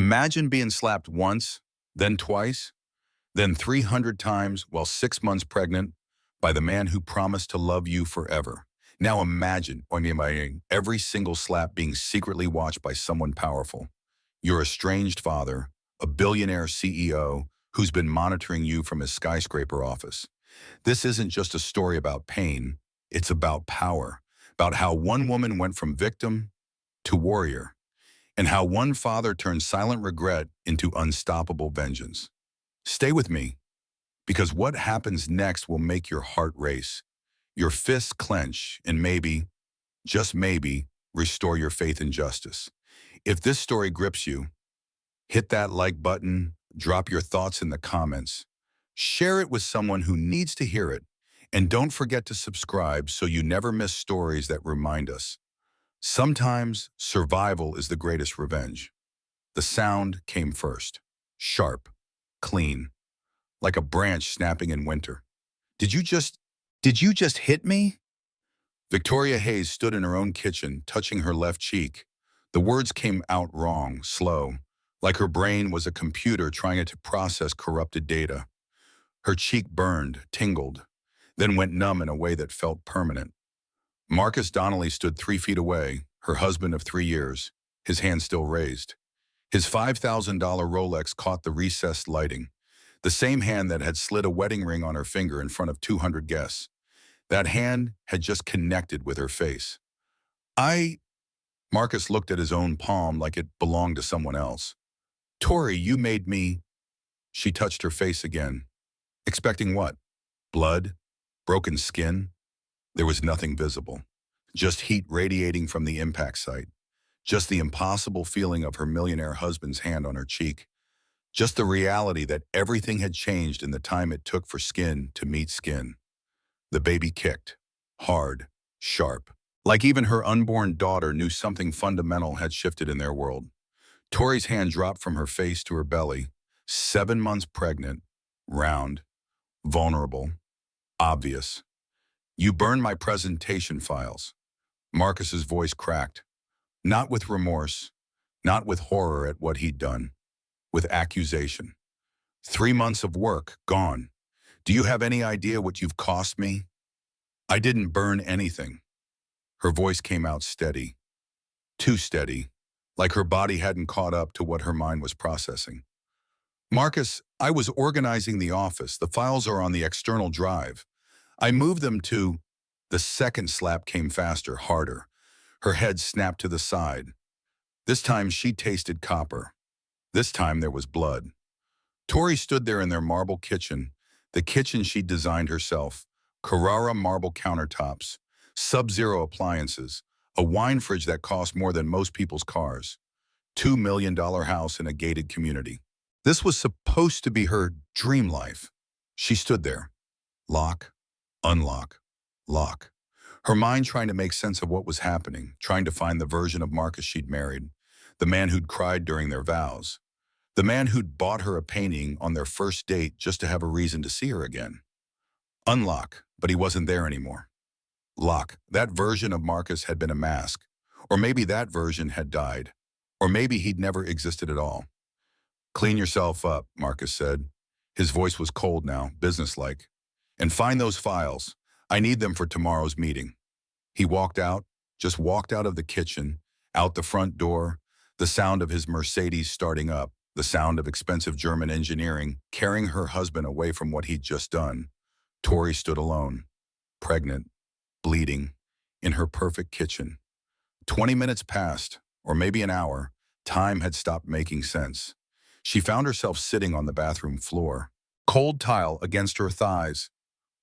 Imagine being slapped once, then twice, then 300 times while 6 months pregnant by the man who promised to love you forever. Now imagine every single slap being secretly watched by someone powerful. Your estranged father, a billionaire CEO who's been monitoring you from his skyscraper office. This isn't just a story about pain, it's about power, about how one woman went from victim to warrior, and how one father turned silent regret into unstoppable vengeance. Stay with me, because what happens next will make your heart race, your fists clench, and maybe, just maybe, restore your faith in justice. If this story grips you, hit that like button, drop your thoughts in the comments, share it with someone who needs to hear it, and don't forget to subscribe so you never miss stories that remind us. Sometimes survival is the greatest revenge. The sound came first, sharp, clean, like a branch snapping in winter. Did you just, did you just hit me? Victoria Hayes stood in her own kitchen, touching her left cheek. The words came out wrong, slow, like her brain was a computer trying to process corrupted data. Her cheek burned, tingled, then went numb in a way that felt permanent. Marcus Donnelly stood 3 feet away, her husband of 3 years, his hand still raised. His $5,000 Rolex caught the recessed lighting, the same hand that had slid a wedding ring on her finger in front of 200 guests. That hand had just connected with her face. Marcus looked at his own palm like it belonged to someone else. Tori, you made me. She touched her face again. Expecting what? Blood? Broken skin? There was nothing visible. Just heat radiating from the impact site. Just the impossible feeling of her millionaire husband's hand on her cheek. Just the reality that everything had changed in the time it took for skin to meet skin. The baby kicked. Hard. Sharp. Like even her unborn daughter knew something fundamental had shifted in their world. Tori's hand dropped from her face to her belly. 7 months pregnant. Round. Vulnerable. Obvious. You burned my presentation files. Marcus's voice cracked. Not with remorse, not with horror at what he'd done, with accusation. 3 months of work, gone. Do you have any idea what you've cost me? I didn't burn anything. Her voice came out steady. Too steady, like her body hadn't caught up to what her mind was processing. Marcus, I was organizing the office. The files are on the external drive. I moved them to... The second slap came faster, harder. Her head snapped to the side. This time she tasted copper. This time there was blood. Tori stood there in their marble kitchen, the kitchen she'd designed herself. Carrara marble countertops, Sub-Zero appliances, a wine fridge that cost more than most people's cars. $2 million house in a gated community. This was supposed to be her dream life. She stood there. Lock, unlock, lock. Her mind trying to make sense of what was happening, trying to find the version of Marcus she'd married, the man who'd cried during their vows, the man who'd bought her a painting on their first date just to have a reason to see her again. Unlock, but he wasn't there anymore. Lock, that version of Marcus had been a mask, or maybe that version had died, or maybe he'd never existed at all. Clean yourself up, Marcus said. His voice was cold now, businesslike. And find those files. I need them for tomorrow's meeting. He walked out, just walked out of the kitchen, out the front door, the sound of his Mercedes starting up, the sound of expensive German engineering, carrying her husband away from what he'd just done. Tori stood alone, pregnant, bleeding, in her perfect kitchen. 20 minutes passed, or maybe an hour. Time had stopped making sense. She found herself sitting on the bathroom floor, cold tile against her thighs,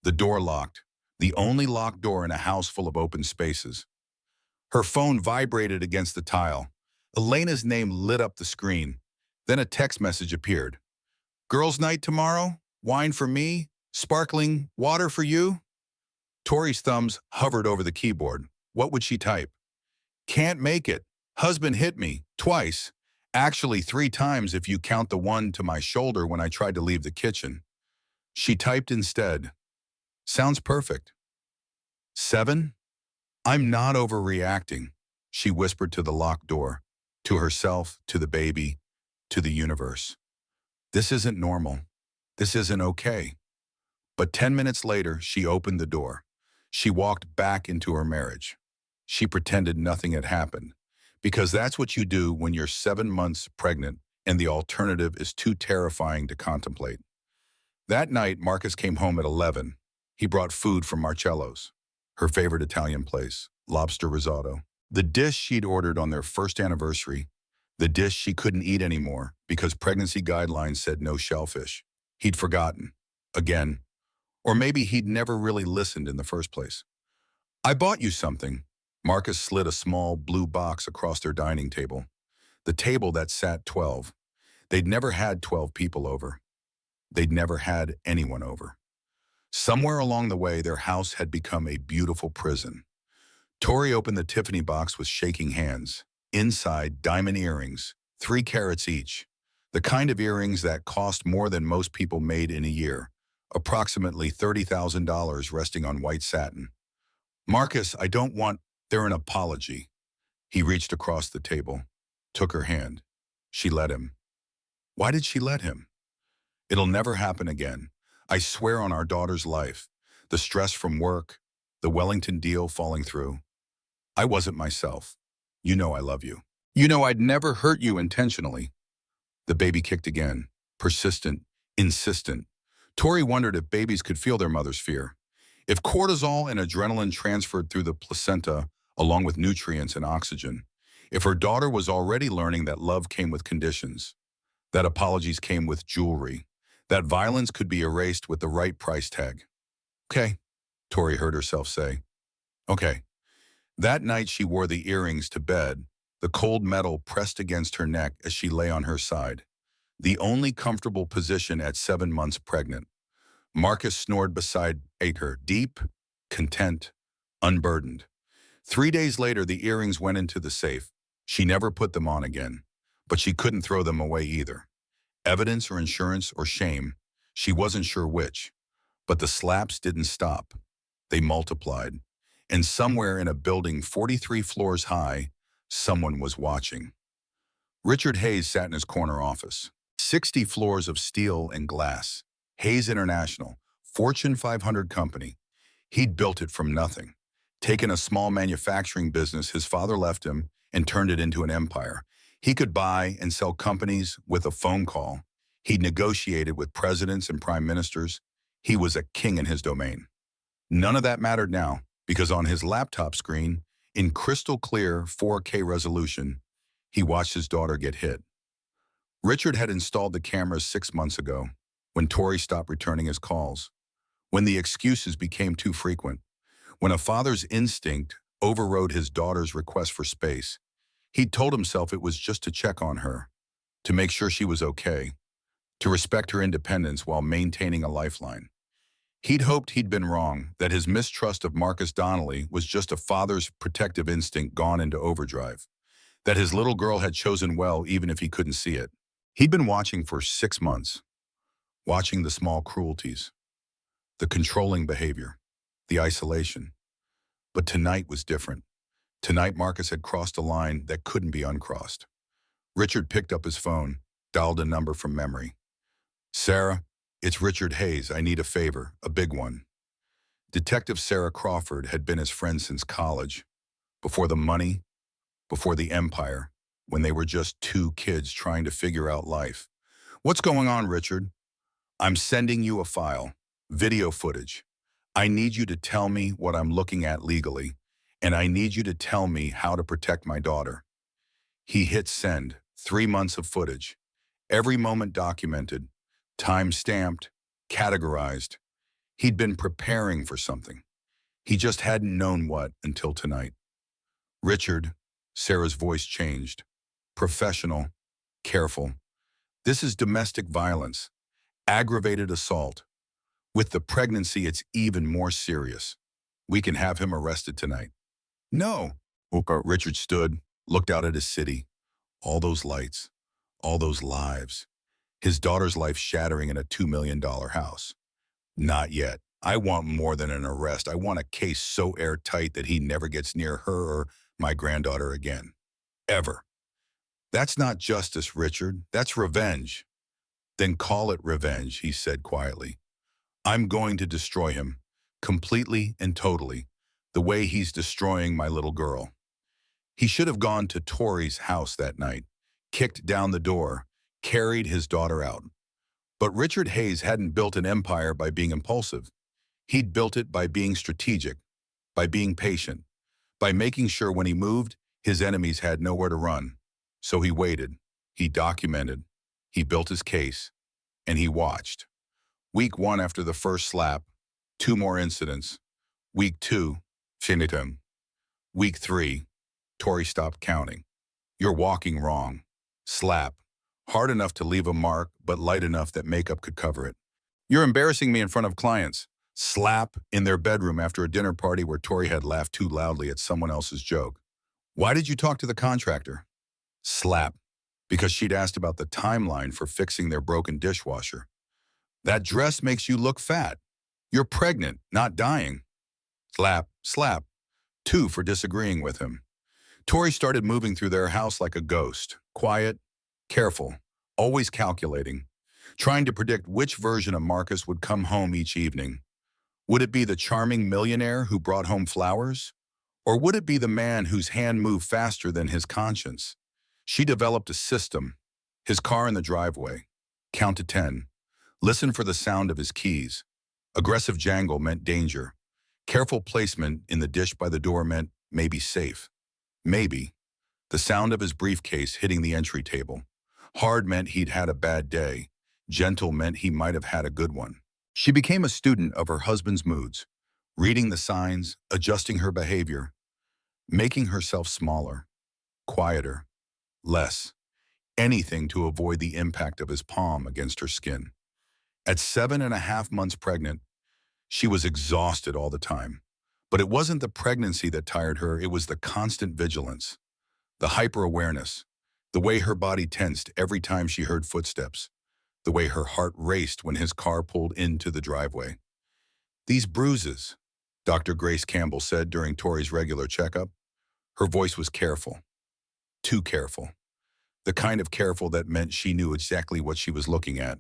the door locked, the only locked door in a house full of open spaces. Her phone vibrated against the tile. Elena's name lit up the screen. Then a text message appeared. Girls' night tomorrow? Wine for me? Sparkling water for you? Tori's thumbs hovered over the keyboard. What would she type? Can't make it. Husband hit me. Twice. Actually 3 times if you count the one to my shoulder when I tried to leave the kitchen. She typed instead. Sounds perfect. 7? I'm not overreacting, she whispered to the locked door, to herself, to the baby, to the universe. This isn't normal. This isn't okay. But 10 minutes later, she opened the door. She walked back into her marriage. She pretended nothing had happened, because that's what you do when you're 7 months pregnant and the alternative is too terrifying to contemplate. That night, Marcus came home at 11. He brought food from Marcello's, her favorite Italian place, lobster risotto. The dish she'd ordered on their first anniversary, the dish she couldn't eat anymore because pregnancy guidelines said no shellfish. He'd forgotten. Again. Or maybe he'd never really listened in the first place. I bought you something. Marcus slid a small blue box across their dining table. The table that sat 12. They'd never had 12 people over. They'd never had anyone over. Somewhere along the way, their house had become a beautiful prison. Tori opened the Tiffany box with shaking hands. Inside, diamond earrings, 3 carats each. The kind of earrings that cost more than most people made in a year. Approximately $30,000 resting on white satin. Marcus, I don't want... They're an apology. He reached across the table, took her hand. She let him. Why did she let him? It'll never happen again. I swear on our daughter's life. The stress from work, the Wellington deal falling through. I wasn't myself. You know I love you. You know I'd never hurt you intentionally. The baby kicked again, persistent, insistent. Tori wondered if babies could feel their mother's fear. If cortisol and adrenaline transferred through the placenta along with nutrients and oxygen. If her daughter was already learning that love came with conditions, that apologies came with jewelry, that violence could be erased with the right price tag. Okay, Tori heard herself say. Okay. That night she wore the earrings to bed, the cold metal pressed against her neck as she lay on her side. The only comfortable position at 7 months pregnant. Marcus snored beside her, deep, content, unburdened. 3 days later, the earrings went into the safe. She never put them on again, but she couldn't throw them away either. Evidence or insurance or shame, she wasn't sure which. But the slaps didn't stop. They multiplied. And somewhere in a building 43 floors high, someone was watching. Richard Hayes sat in his corner office. 60 floors of steel and glass. Hayes International, Fortune 500 company. He'd built it from nothing. Taken a small manufacturing business his father left him and turned it into an empire. He could buy and sell companies with a phone call. He'd negotiated with presidents and prime ministers. He was a king in his domain. None of that mattered now, because on his laptop screen, in crystal clear 4K resolution, he watched his daughter get hit. Richard had installed the cameras 6 months ago, when Tori stopped returning his calls, when the excuses became too frequent, when a father's instinct overrode his daughter's request for space. He'd told himself it was just to check on her, to make sure she was okay, to respect her independence while maintaining a lifeline. He'd hoped he'd been wrong, that his mistrust of Marcus Donnelly was just a father's protective instinct gone into overdrive, that his little girl had chosen well even if he couldn't see it. He'd been watching for 6 months, watching the small cruelties, the controlling behavior, the isolation. But tonight was different. Tonight Marcus had crossed a line that couldn't be uncrossed. Richard picked up his phone, dialed a number from memory. Sarah, it's Richard Hayes. I need a favor, a big one. Detective Sarah Crawford had been his friend since college. Before the money, before the empire, when they were just 2 kids trying to figure out life. What's going on, Richard? I'm sending you a file, video footage. I need you to tell me what I'm looking at legally, and I need you to tell me how to protect my daughter. He hit send, 3 months of footage, every moment documented, time-stamped, categorized. He'd been preparing for something. He just hadn't known what until tonight. Richard, Sarah's voice changed. Professional, careful. This is domestic violence, aggravated assault. With the pregnancy, it's even more serious. We can have him arrested tonight. No. Richard stood, looked out at his city. All those lights, all those lives. His daughter's life shattering in a $2 million house. Not yet. I want more than an arrest. I want a case so airtight that he never gets near her or my granddaughter again. Ever. That's not justice, Richard. That's revenge. Then call it revenge, he said quietly. I'm going to destroy him, completely and totally, the way he's destroying my little girl. He should have gone to Tori's house that night, kicked down the door, carried his daughter out. But Richard Hayes hadn't built an empire by being impulsive. He'd built it by being strategic, by being patient, by making sure when he moved, his enemies had nowhere to run. So he waited, he documented, he built his case, and he watched. Week 1 after the first slap, 2 more incidents. Week 2, finitum. Week 3, Tori stopped counting. You're walking wrong. Slap. Hard enough to leave a mark, but light enough that makeup could cover it. You're embarrassing me in front of clients. Slap in their bedroom after a dinner party where Tori had laughed too loudly at someone else's joke. Why did you talk to the contractor? Slap. Because she'd asked about the timeline for fixing their broken dishwasher. That dress makes you look fat. You're pregnant, not dying. Slap, slap. 2 for disagreeing with him. Tori started moving through their house like a ghost, quiet, careful, always calculating, trying to predict which version of Marcus would come home each evening. Would it be the charming millionaire who brought home flowers? Or would it be the man whose hand moved faster than his conscience? She developed a system. His car in the driveway. Count to 10. Listen for the sound of his keys. Aggressive jangle meant danger. Careful placement in the dish by the door meant maybe safe. Maybe. The sound of his briefcase hitting the entry table. Hard meant he'd had a bad day. Gentle meant he might have had a good one. She became a student of her husband's moods, reading the signs, adjusting her behavior, making herself smaller, quieter, less, anything to avoid the impact of his palm against her skin. At 7.5 months pregnant, she was exhausted all the time. But it wasn't the pregnancy that tired her, it was the constant vigilance, the hyper-awareness, the way her body tensed every time she heard footsteps, the way her heart raced when his car pulled into the driveway. These bruises, Dr. Grace Campbell said during Tori's regular checkup. Her voice was careful, too careful, the kind of careful that meant she knew exactly what she was looking at.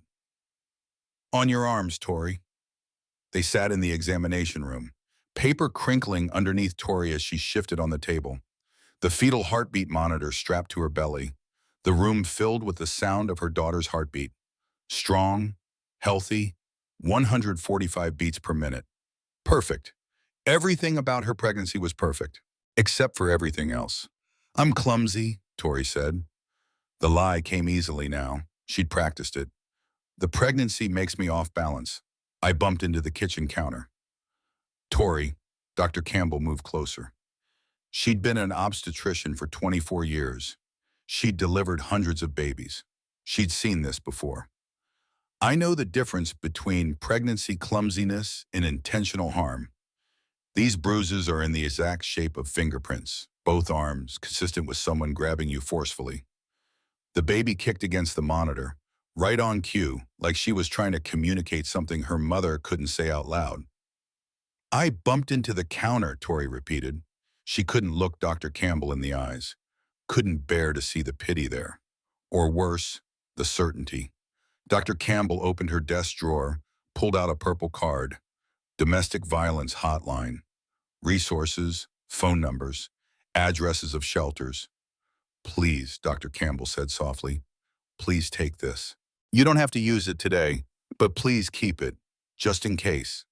On your arms, Tori. They sat in the examination room, paper crinkling underneath Tori as she shifted on the table, the fetal heartbeat monitor strapped to her belly, the room filled with the sound of her daughter's heartbeat. Strong, healthy, 145 beats per minute. Perfect. Everything about her pregnancy was perfect, except for everything else. I'm clumsy, Tori said. The lie came easily now. She'd practiced it. The pregnancy makes me off balance. I bumped into the kitchen counter. Tori, Dr. Campbell moved closer. She'd been an obstetrician for 24 years. She'd delivered hundreds of babies. She'd seen this before. I know the difference between pregnancy clumsiness and intentional harm. These bruises are in the exact shape of fingerprints, both arms, consistent with someone grabbing you forcefully. The baby kicked against the monitor, right on cue, like she was trying to communicate something her mother couldn't say out loud. I bumped into the counter, Tori repeated. She couldn't look Dr. Campbell in the eyes, couldn't bear to see the pity there. Or worse, the certainty. Dr. Campbell opened her desk drawer, pulled out a purple card. Domestic violence hotline. Resources, phone numbers, addresses of shelters. Please, Dr. Campbell said softly, please take this. You don't have to use it today, but please keep it, just in case.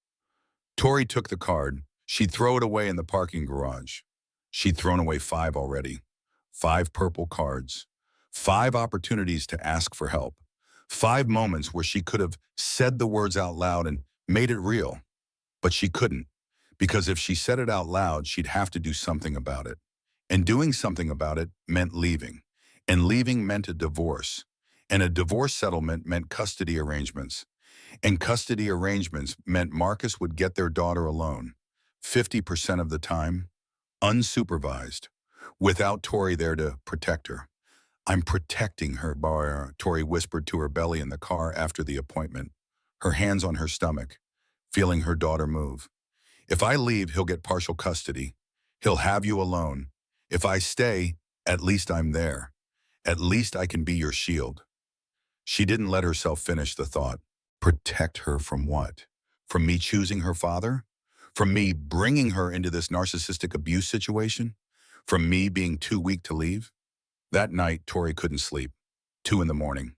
Tori took the card. She'd throw it away in the parking garage. She'd thrown away 5 already. 5 purple cards. 5 opportunities to ask for help. 5 moments where she could have said the words out loud and made it real. But she couldn't, because if she said it out loud, she'd have to do something about it. And doing something about it meant leaving. And leaving meant a divorce. And a divorce settlement meant custody arrangements. And custody arrangements meant Marcus would get their daughter alone, 50% of the time, unsupervised, without Tori there to protect her. I'm protecting her, Tori whispered to her belly in the car after the appointment, her hands on her stomach, feeling her daughter move. If I leave, he'll get partial custody. He'll have you alone. If I stay, at least I'm there. At least I can be your shield. She didn't let herself finish the thought. Protect her from what? From me choosing her father? From me bringing her into this narcissistic abuse situation? From me being too weak to leave? That night, Tori couldn't sleep. 2 in the morning.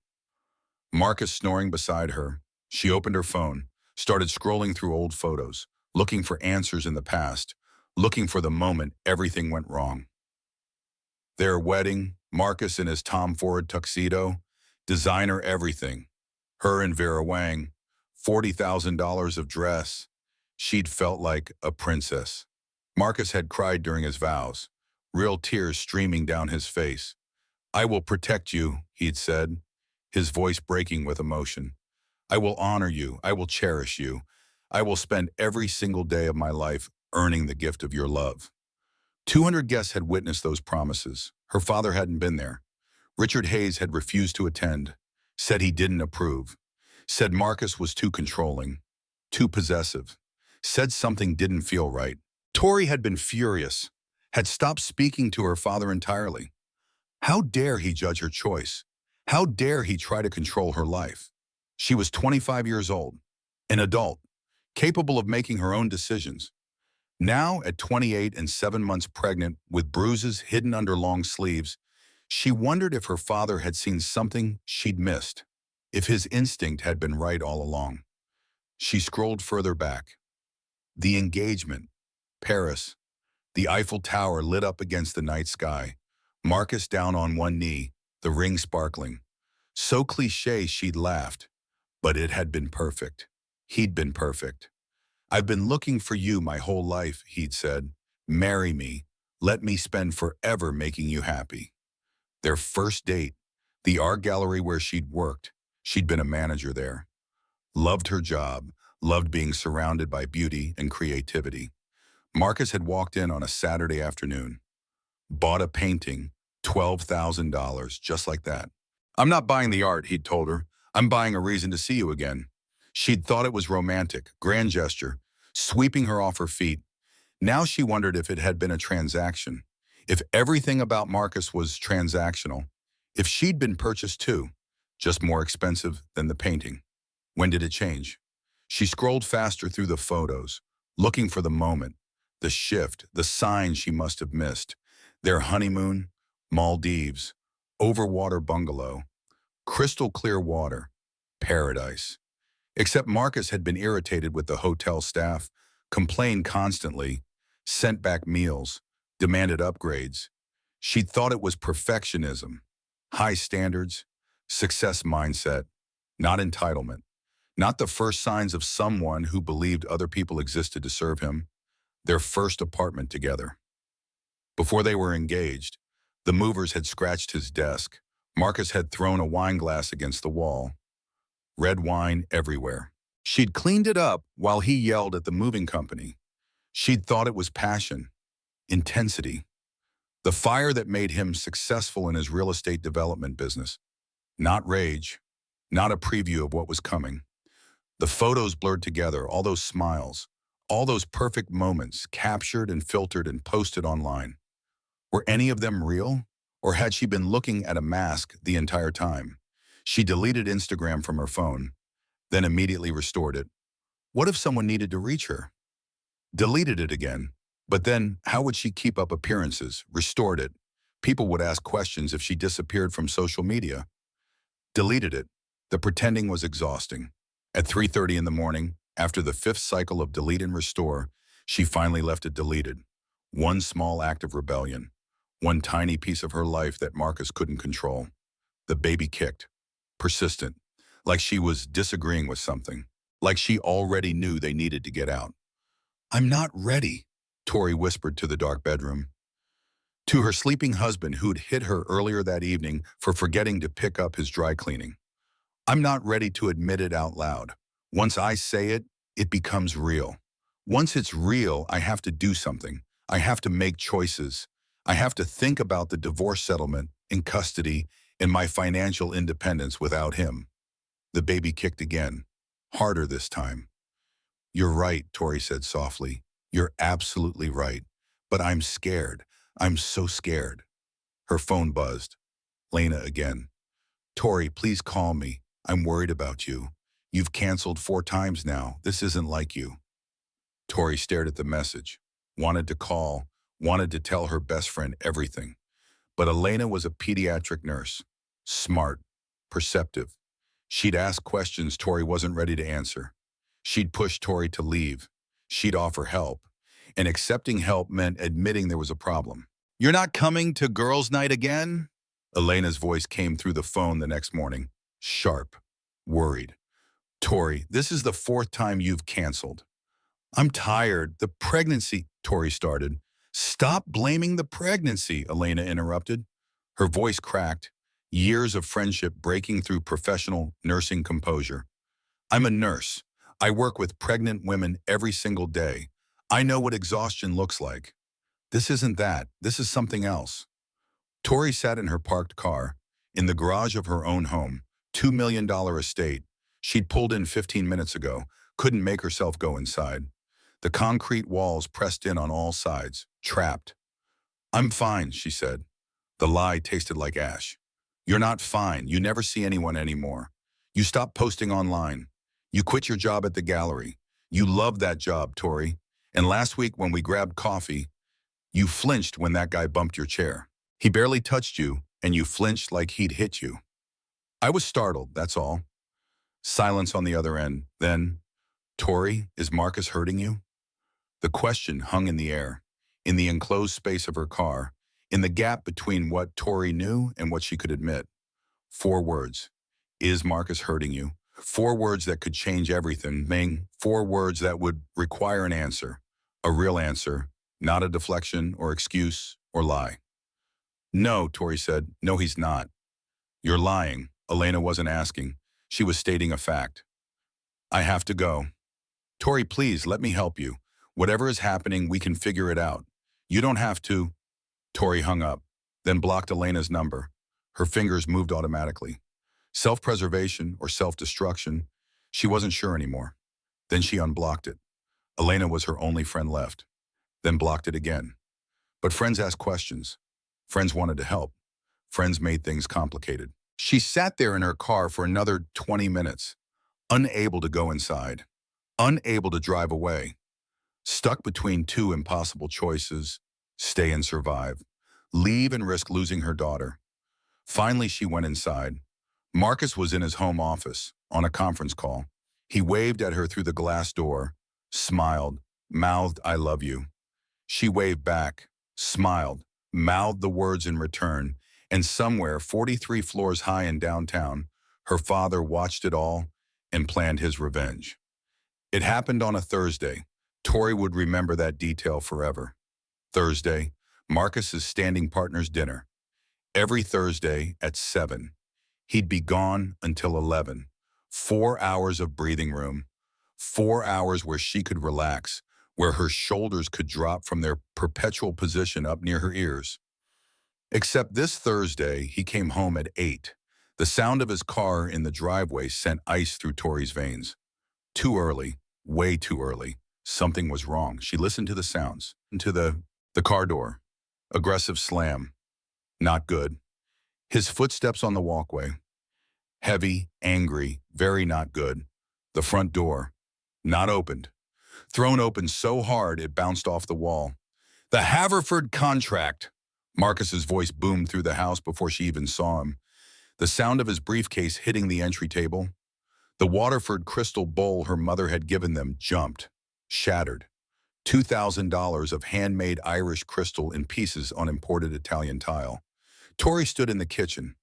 Marcus snoring beside her. She opened her phone, started scrolling through old photos, looking for answers in the past, looking for the moment everything went wrong. Their wedding, Marcus in his Tom Ford tuxedo, designer everything. Her and Vera Wang, $40,000 of dress. She'd felt like a princess. Marcus had cried during his vows, real tears streaming down his face. I will protect you, he'd said, his voice breaking with emotion. I will honor you. I will cherish you. I will spend every single day of my life earning the gift of your love. 200 guests had witnessed those promises. Her father hadn't been there. Richard Hayes had refused to attend, said he didn't approve, said Marcus was too controlling, too possessive, said something didn't feel right. Tori had been furious, had stopped speaking to her father entirely. How dare he judge her choice? How dare he try to control her life? She was 25 years old, an adult, capable of making her own decisions. Now, at 28 and 7 months pregnant, with bruises hidden under long sleeves, she wondered if her father had seen something she'd missed, if his instinct had been right all along. She scrolled further back. The engagement, Paris, the Eiffel Tower lit up against the night sky, Marcus down on one knee, the ring sparkling. So cliché she'd laughed, but it had been perfect. He'd been perfect. I've been looking for you my whole life, he'd said. Marry me. Let me spend forever making you happy. Their first date, the art gallery where she'd worked. She'd been a manager there. Loved her job, loved being surrounded by beauty and creativity. Marcus had walked in on a Saturday afternoon. Bought a painting, $12,000, just like that. I'm not buying the art, he'd told her. I'm buying a reason to see you again. She'd thought it was romantic, grand gesture, sweeping her off her feet. Now she wondered if it had been a transaction, if everything about Marcus was transactional, if she'd been purchased too, just more expensive than the painting. When did it change? She scrolled faster through the photos, looking for the moment, the shift, the sign she must have missed. Their honeymoon, Maldives, overwater bungalow, crystal clear water, paradise. Except Marcus had been irritated with the hotel staff, complained constantly, sent back meals, demanded upgrades. She'd thought it was perfectionism, high standards, success mindset, not entitlement, not the first signs of someone who believed other people existed to serve him, their first apartment together. Before they were engaged, the movers had scratched his desk. Marcus had thrown a wine glass against the wall. Red wine everywhere. She'd cleaned it up while he yelled at the moving company. She'd thought it was passion, intensity, the fire that made him successful in his real estate development business. Not rage, not a preview of what was coming. The photos blurred together, all those smiles, all those perfect moments captured and filtered and posted online. Were any of them real? Or had she been looking at a mask the entire time? She deleted Instagram from her phone, then immediately restored it. What if someone needed to reach her? Deleted it again. But then, how would she keep up appearances? Restored it. People would ask questions if she disappeared from social media. Deleted it. The pretending was exhausting. At 3:30 in the morning, after the 5th cycle of delete and restore, she finally left it deleted. One small act of rebellion. One tiny piece of her life that Marcus couldn't control. The baby kicked. Persistent. Like she was disagreeing with something. Like she already knew they needed to get out. I'm not ready, Tori whispered to the dark bedroom. To her sleeping husband who'd hit her earlier that evening for forgetting to pick up his dry cleaning. I'm not ready to admit it out loud. Once I say it, it becomes real. Once it's real, I have to do something. I have to make choices. I have to think about the divorce settlement, in custody, and my financial independence without him. The baby kicked again, harder this time. You're right, Tori said softly. You're absolutely right. But I'm scared. I'm so scared. Her phone buzzed. Lena again. Tori, please call me. I'm worried about you. You've canceled 4 times now. This isn't like you. Tori stared at the message, wanted to call, wanted to tell her best friend everything. But Elena was a pediatric nurse, smart, perceptive. She'd ask questions Tori wasn't ready to answer. She'd push Tori to leave. She'd offer help. And accepting help meant admitting there was a problem. You're not coming to girls' night again? Elena's voice came through the phone the next morning, sharp, worried. Tori, this is the 4th time you've canceled. I'm tired. The pregnancy, Tori started. Stop blaming the pregnancy, Elena interrupted. Her voice cracked, years of friendship breaking through professional nursing composure. I'm a nurse. I work with pregnant women every single day. I know what exhaustion looks like. This isn't that. This is something else. Tori sat in her parked car, in the garage of her own home, $2 million estate. She'd pulled in 15 minutes ago, couldn't make herself go inside. The concrete walls pressed in on all sides, trapped. I'm fine, she said. The lie tasted like ash. You're not fine. You never see anyone anymore. You stopped posting online. You quit your job at the gallery. You loved that job, Tori. And last week when we grabbed coffee, you flinched when that guy bumped your chair. He barely touched you, and you flinched like he'd hit you. I was startled, that's all. Silence on the other end. Then, Tori, is Marcus hurting you? The question hung in the air, in the enclosed space of her car, in the gap between what Tori knew and what she could admit. 4 words. Is Marcus hurting you? 4 words that could change everything, Ming. 4 words that would require an answer. A real answer, not a deflection or excuse or lie. No, Tori said. No, he's not. You're lying. Elena wasn't asking. She was stating a fact. I have to go. Tori, please, let me help you. Whatever is happening, we can figure it out. You don't have to. Tori hung up, then blocked Elena's number. Her fingers moved automatically. Self-preservation or self-destruction, she wasn't sure anymore. Then she unblocked it. Elena was her only friend left. Then blocked it again. But friends asked questions. Friends wanted to help. Friends made things complicated. She sat there in her car for another 20 minutes, unable to go inside, unable to drive away, stuck between 2 impossible choices: stay and survive, leave and risk losing her daughter. Finally, she went inside. Marcus was in his home office, on a conference call. He waved at her through the glass door, smiled, mouthed, I love you. She waved back, smiled, mouthed the words in return, and somewhere 43 floors high in downtown, her father watched it all and planned his revenge. It happened on a Thursday. Tori would remember that detail forever. Thursday, Marcus's standing partner's dinner. Every Thursday at 7. He'd be gone until 11. 4 hours of breathing room. 4 hours where she could relax, where her shoulders could drop from their perpetual position up near her ears. Except this Thursday, he came home at 8. The sound of his car in the driveway sent ice through Tori's veins. Too early, way too early. Something was wrong. She listened to the sounds, to the car door. Aggressive slam. Not good. His footsteps on the walkway. Heavy, angry, very not good. The front door. Not opened. Thrown open so hard it bounced off the wall. The Haverford contract. Marcus's voice boomed through the house before she even saw him. The sound of his briefcase hitting the entry table. The Waterford crystal bowl her mother had given them jumped, shattered. $2,000 of handmade Irish crystal in pieces on imported Italian tile. Tori stood in the kitchen,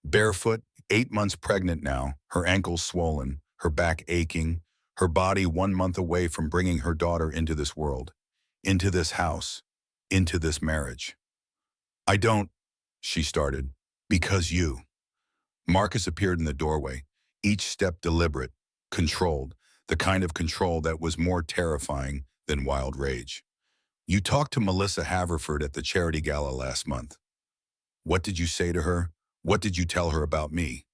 barefoot, 8 months pregnant now, her ankles swollen, her back aching, her body 1 month away from bringing her daughter into this world, into this house, into this marriage. I don't, she started, because you. Marcus appeared in the doorway, each step deliberate, controlled, the kind of control that was more terrifying than wild rage. You talked to Melissa Haverford at the charity gala last month. What did you say to her? What did you tell her about me?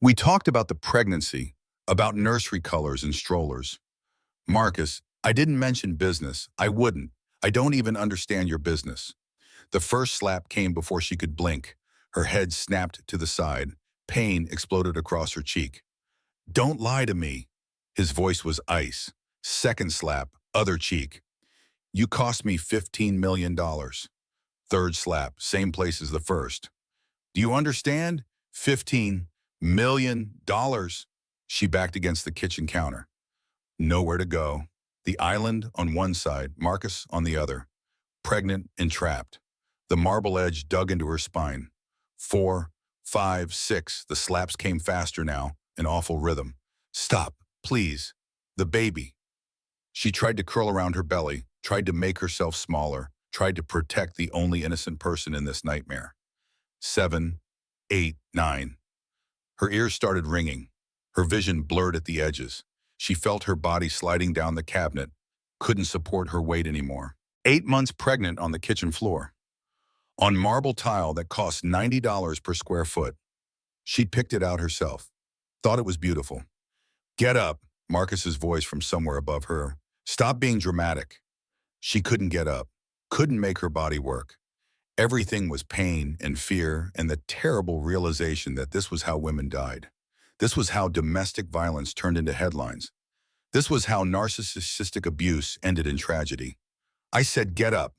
We talked about the pregnancy, about nursery colors and strollers. Marcus, I didn't mention business. I wouldn't. I don't even understand your business. The first slap came before she could blink. Her head snapped to the side. Pain exploded across her cheek. "Don't lie to me." His voice was ice. Second slap, other cheek. "You cost me $15 million. Third slap, same place as the first. "Do you understand? $15 million. She backed against the kitchen counter. Nowhere to go. The island on one side, Marcus on the other. Pregnant and trapped. The marble edge dug into her spine. 4, 5, 6. The slaps came faster now, an awful rhythm. "Stop, please. The baby." She tried to curl around her belly, tried to make herself smaller, tried to protect the only innocent person in this nightmare. 7, 8, 9. Her ears started ringing. Her vision blurred at the edges. She felt her body sliding down the cabinet, couldn't support her weight anymore. 8 months pregnant on the kitchen floor. On marble tile that cost $90 per square foot. She'd picked it out herself. Thought it was beautiful. "Get up," Marcus's voice from somewhere above her. "Stop being dramatic." She couldn't get up, couldn't make her body work. Everything was pain and fear and the terrible realization that this was how women died. This was how domestic violence turned into headlines. This was how narcissistic abuse ended in tragedy. I said, "Get up."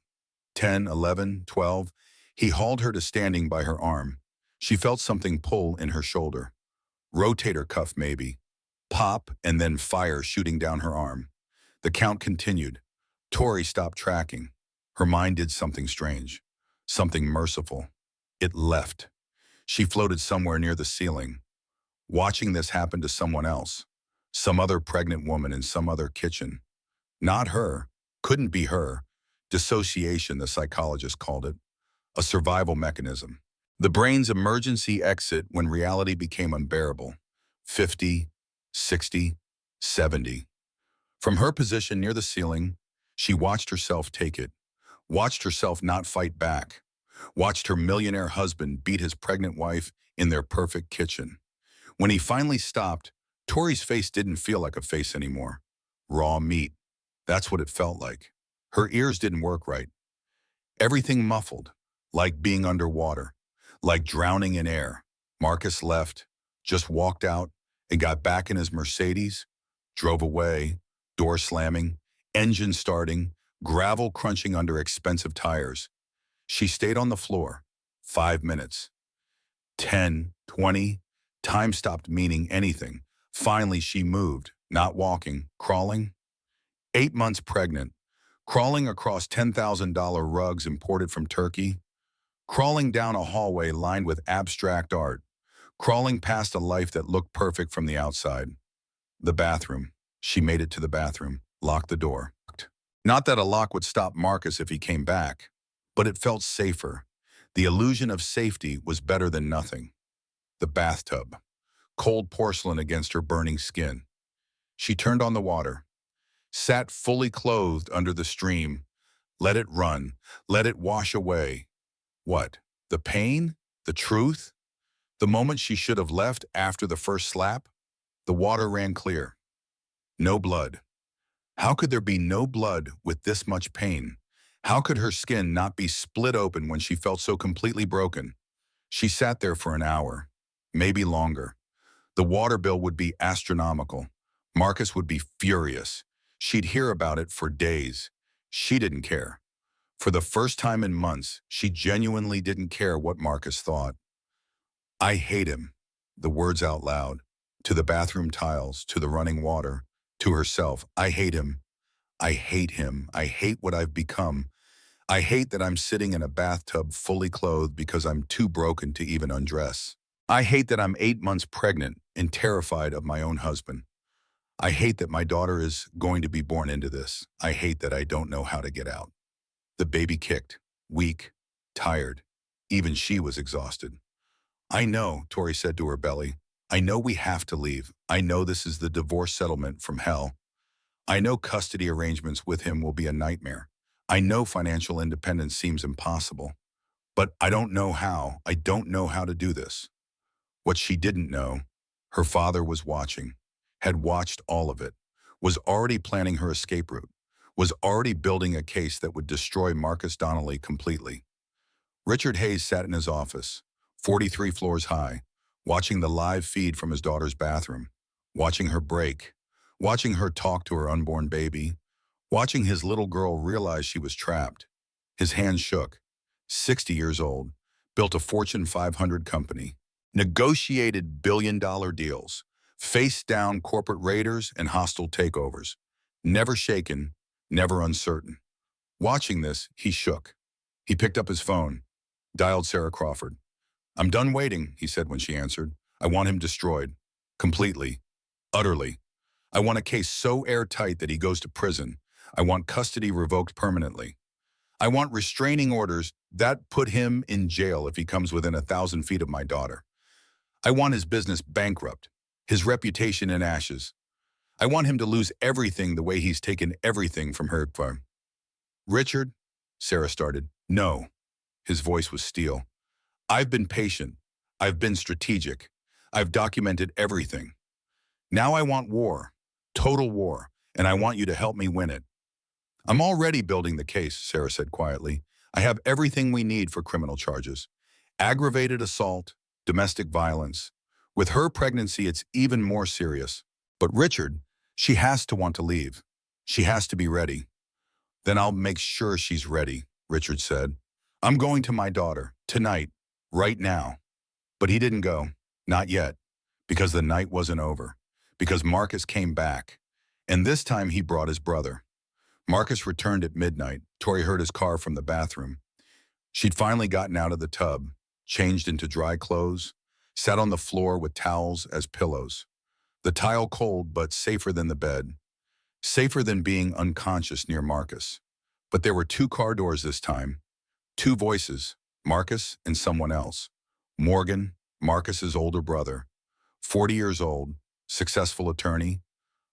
10, 11, 12. He hauled her to standing by her arm. She felt something pull in her shoulder. Rotator cuff, maybe. Pop, and then fire shooting down her arm. The count continued. Tori stopped tracking. Her mind did something strange. Something merciful. It left. She floated somewhere near the ceiling. Watching this happen to someone else. Some other pregnant woman in some other kitchen. Not her. Couldn't be her. Dissociation, the psychologist called it. A survival mechanism. The brain's emergency exit when reality became unbearable. 50, 60, 70. From her position near the ceiling, she watched herself take it. Watched herself not fight back. Watched her millionaire husband beat his pregnant wife in their perfect kitchen. When he finally stopped, Tori's face didn't feel like a face anymore. Raw meat. That's what it felt like. Her ears didn't work right. Everything muffled, like being underwater, like drowning in air. Marcus left, just walked out, and got back in his Mercedes, drove away, door slamming, engine starting, gravel crunching under expensive tires. She stayed on the floor. 5 minutes. 10, 20. Time stopped meaning anything. Finally, she moved, not walking, crawling. 8 months pregnant, crawling across $10,000 rugs imported from Turkey, crawling down a hallway lined with abstract art, crawling past a life that looked perfect from the outside. The bathroom. She made it to the bathroom, locked the door. Not that a lock would stop Marcus if he came back, but it felt safer. The illusion of safety was better than nothing. The bathtub. Cold porcelain against her burning skin. She turned on the water, sat fully clothed under the stream, let it run, let it wash away. What? The pain? The truth? The moment she should have left after the first slap? The water ran clear. No blood. How could there be no blood with this much pain? How could her skin not be split open when she felt so completely broken? She sat there for an hour, maybe longer. The water bill would be astronomical. Marcus would be furious. She'd hear about it for days. She didn't care. For the first time in months, she genuinely didn't care what Marcus thought. I hate him. The words out loud. To the bathroom tiles, to the running water, to herself. I hate him. I hate him. I hate what I've become. I hate that I'm sitting in a bathtub fully clothed because I'm too broken to even undress. I hate that I'm 8 months pregnant and terrified of my own husband. I hate that my daughter is going to be born into this. I hate that I don't know how to get out. The baby kicked, weak, tired. Even she was exhausted. I know, Tori said to her belly. I know we have to leave. I know this is the divorce settlement from hell. I know custody arrangements with him will be a nightmare. I know financial independence seems impossible. But I don't know how. I don't know how to do this. What she didn't know, her father was watching, had watched all of it, was already planning her escape route, was already building a case that would destroy Marcus Donnelly completely. Richard Hayes sat in his office, 43 floors high, watching the live feed from his daughter's bathroom, watching her break, watching her talk to her unborn baby, watching his little girl realize she was trapped. His hands shook. 60 years old, built a Fortune 500 company, negotiated billion-dollar deals, faced down corporate raiders and hostile takeovers. Never shaken, never uncertain. Watching this, he shook. He picked up his phone, dialed Sarah Crawford. "I'm done waiting," he said when she answered. "I want him destroyed. Completely. Utterly. I want a case so airtight that he goes to prison. I want custody revoked permanently. I want restraining orders that put him in jail if he comes within 1,000 feet of my daughter. I want his business bankrupt, his reputation in ashes. I want him to lose everything the way he's taken everything from her." "Richard," Sarah started. "No." His voice was steel. "I've been patient. I've been strategic. I've documented everything. Now I want war, total war, and I want you to help me win it." "I'm already building the case," Sarah said quietly. "I have everything we need for criminal charges. Aggravated assault, domestic violence. With her pregnancy, it's even more serious. But Richard, she has to want to leave. She has to be ready." "Then I'll make sure she's ready," Richard said. "I'm going to my daughter, tonight, right now." But he didn't go, not yet, because the night wasn't over, because Marcus came back. And this time he brought his brother. Marcus returned at midnight. Tori heard his car from the bathroom. She'd finally gotten out of the tub, changed into dry clothes, sat on the floor with towels as pillows. The tile cold, but safer than the bed. Safer than being unconscious near Marcus. But there were two car doors this time. Two voices, Marcus and someone else. Morgan, Marcus's older brother. 40 years old, successful attorney.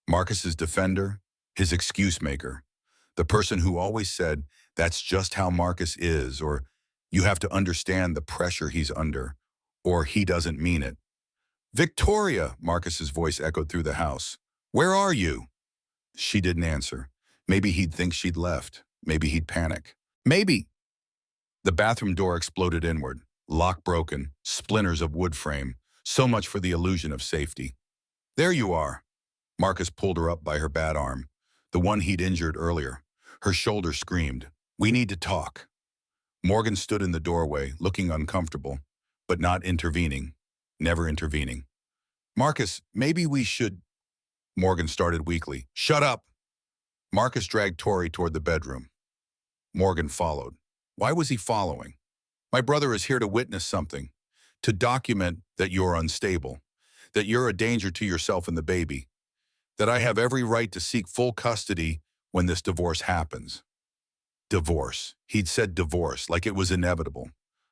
Marcus's defender, his excuse maker. The person who always said, "That's just how Marcus is," or "You have to understand the pressure he's under," or "He doesn't mean it." "Victoria," Marcus's voice echoed through the house. "Where are you?" She didn't answer. Maybe he'd think she'd left. Maybe he'd panic. Maybe. The bathroom door exploded inward. Lock broken, splinters of wood frame. So much for the illusion of safety. "There you are." Marcus pulled her up by her bad arm, the one he'd injured earlier. Her shoulder screamed, "We need to talk." Morgan stood in the doorway, looking uncomfortable, but not intervening, never intervening. "Marcus, maybe we should—" Morgan started weakly. "Shut up!" Marcus dragged Tori toward the bedroom. Morgan followed. Why was he following? "My brother is here to witness something, to document that you're unstable, that you're a danger to yourself and the baby, that I have every right to seek full custody when this divorce happens." Divorce. He'd said divorce, like it was inevitable,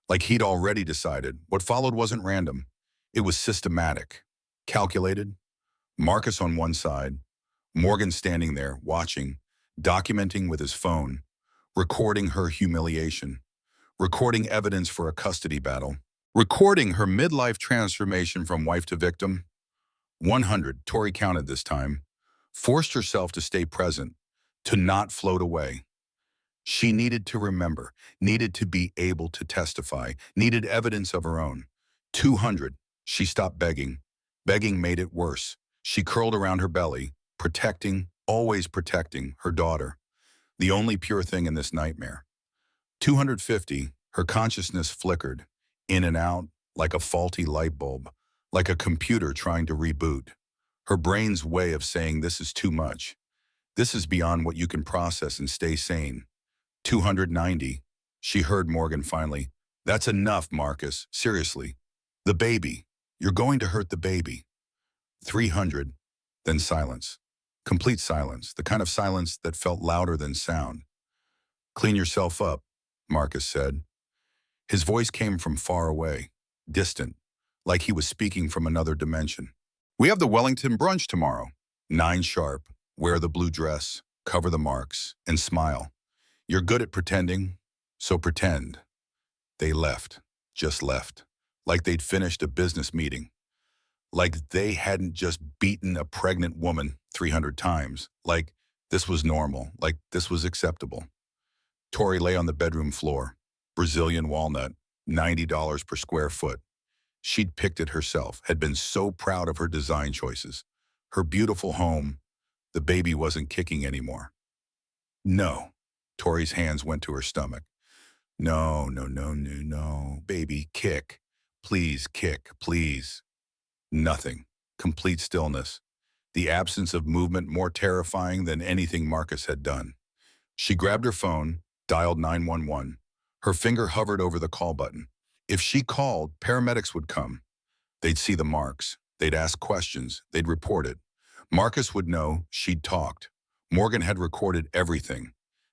like he'd already decided. What followed wasn't random. It was systematic, calculated. Marcus on one side, Morgan standing there, watching, documenting with his phone, recording her humiliation, recording evidence for a custody battle, recording her midlife transformation from wife to victim. 100, Tori counted this time, forced herself to stay present, to not float away. She needed to remember, needed to be able to testify, needed evidence of her own. 200, she stopped begging. Begging made it worse. She curled around her belly, protecting, always protecting, her daughter, the only pure thing in this nightmare. 250, her consciousness flickered, in and out, like a faulty light bulb, like a computer trying to reboot. Her brain's way of saying this is too much. This is beyond what you can process and stay sane. 290, she heard Morgan finally. "That's enough, Marcus, seriously. The baby. You're going to hurt the baby." 300, then silence. Complete silence, the kind of silence that felt louder than sound. "Clean yourself up," Marcus said. His voice came from far away, distant, like he was speaking from another dimension. "We have the Wellington brunch tomorrow. 9 sharp. Wear the blue dress, cover the marks, and smile. You're good at pretending, so pretend." They left, just left, like they'd finished a business meeting. Like they hadn't just beaten a pregnant woman 300 times. Like this was normal, like this was acceptable. Tori lay on the bedroom floor. Brazilian walnut, $90 per square foot. She'd picked it herself, had been so proud of her design choices. Her beautiful home, the baby wasn't kicking anymore. No. Tori's hands went to her stomach. No, no, no, no, no. Baby, kick. Please, kick, please. Nothing. Complete stillness. The absence of movement more terrifying than anything Marcus had done. She grabbed her phone, dialed 911. Her finger hovered over the call button. If she called, paramedics would come. They'd see the marks. They'd ask questions. They'd report it. Marcus would know she'd talked. Morgan had recorded everything.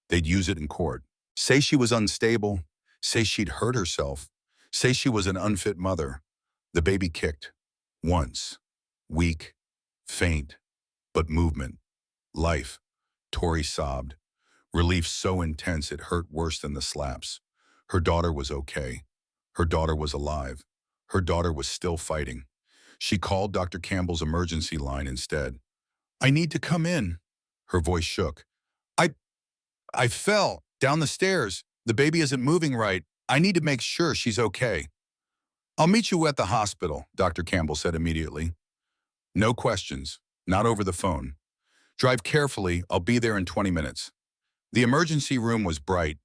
They'd use it in court. Say she was unstable. Say she'd hurt herself. Say she was an unfit mother. The baby kicked. Once. Weak. Faint. But movement. Life. Tori sobbed. Relief so intense it hurt worse than the slaps. Her daughter was okay. Her daughter was alive. Her daughter was still fighting. She called Dr. Campbell's emergency line instead. I need to come in. Her voice shook. I I fell down the stairs. The baby isn't moving right. I need to make sure she's okay. I'll meet you at the hospital, Dr. Campbell said immediately. No questions. Not over the phone. Drive carefully. I'll be there in 20 minutes. The emergency room was bright,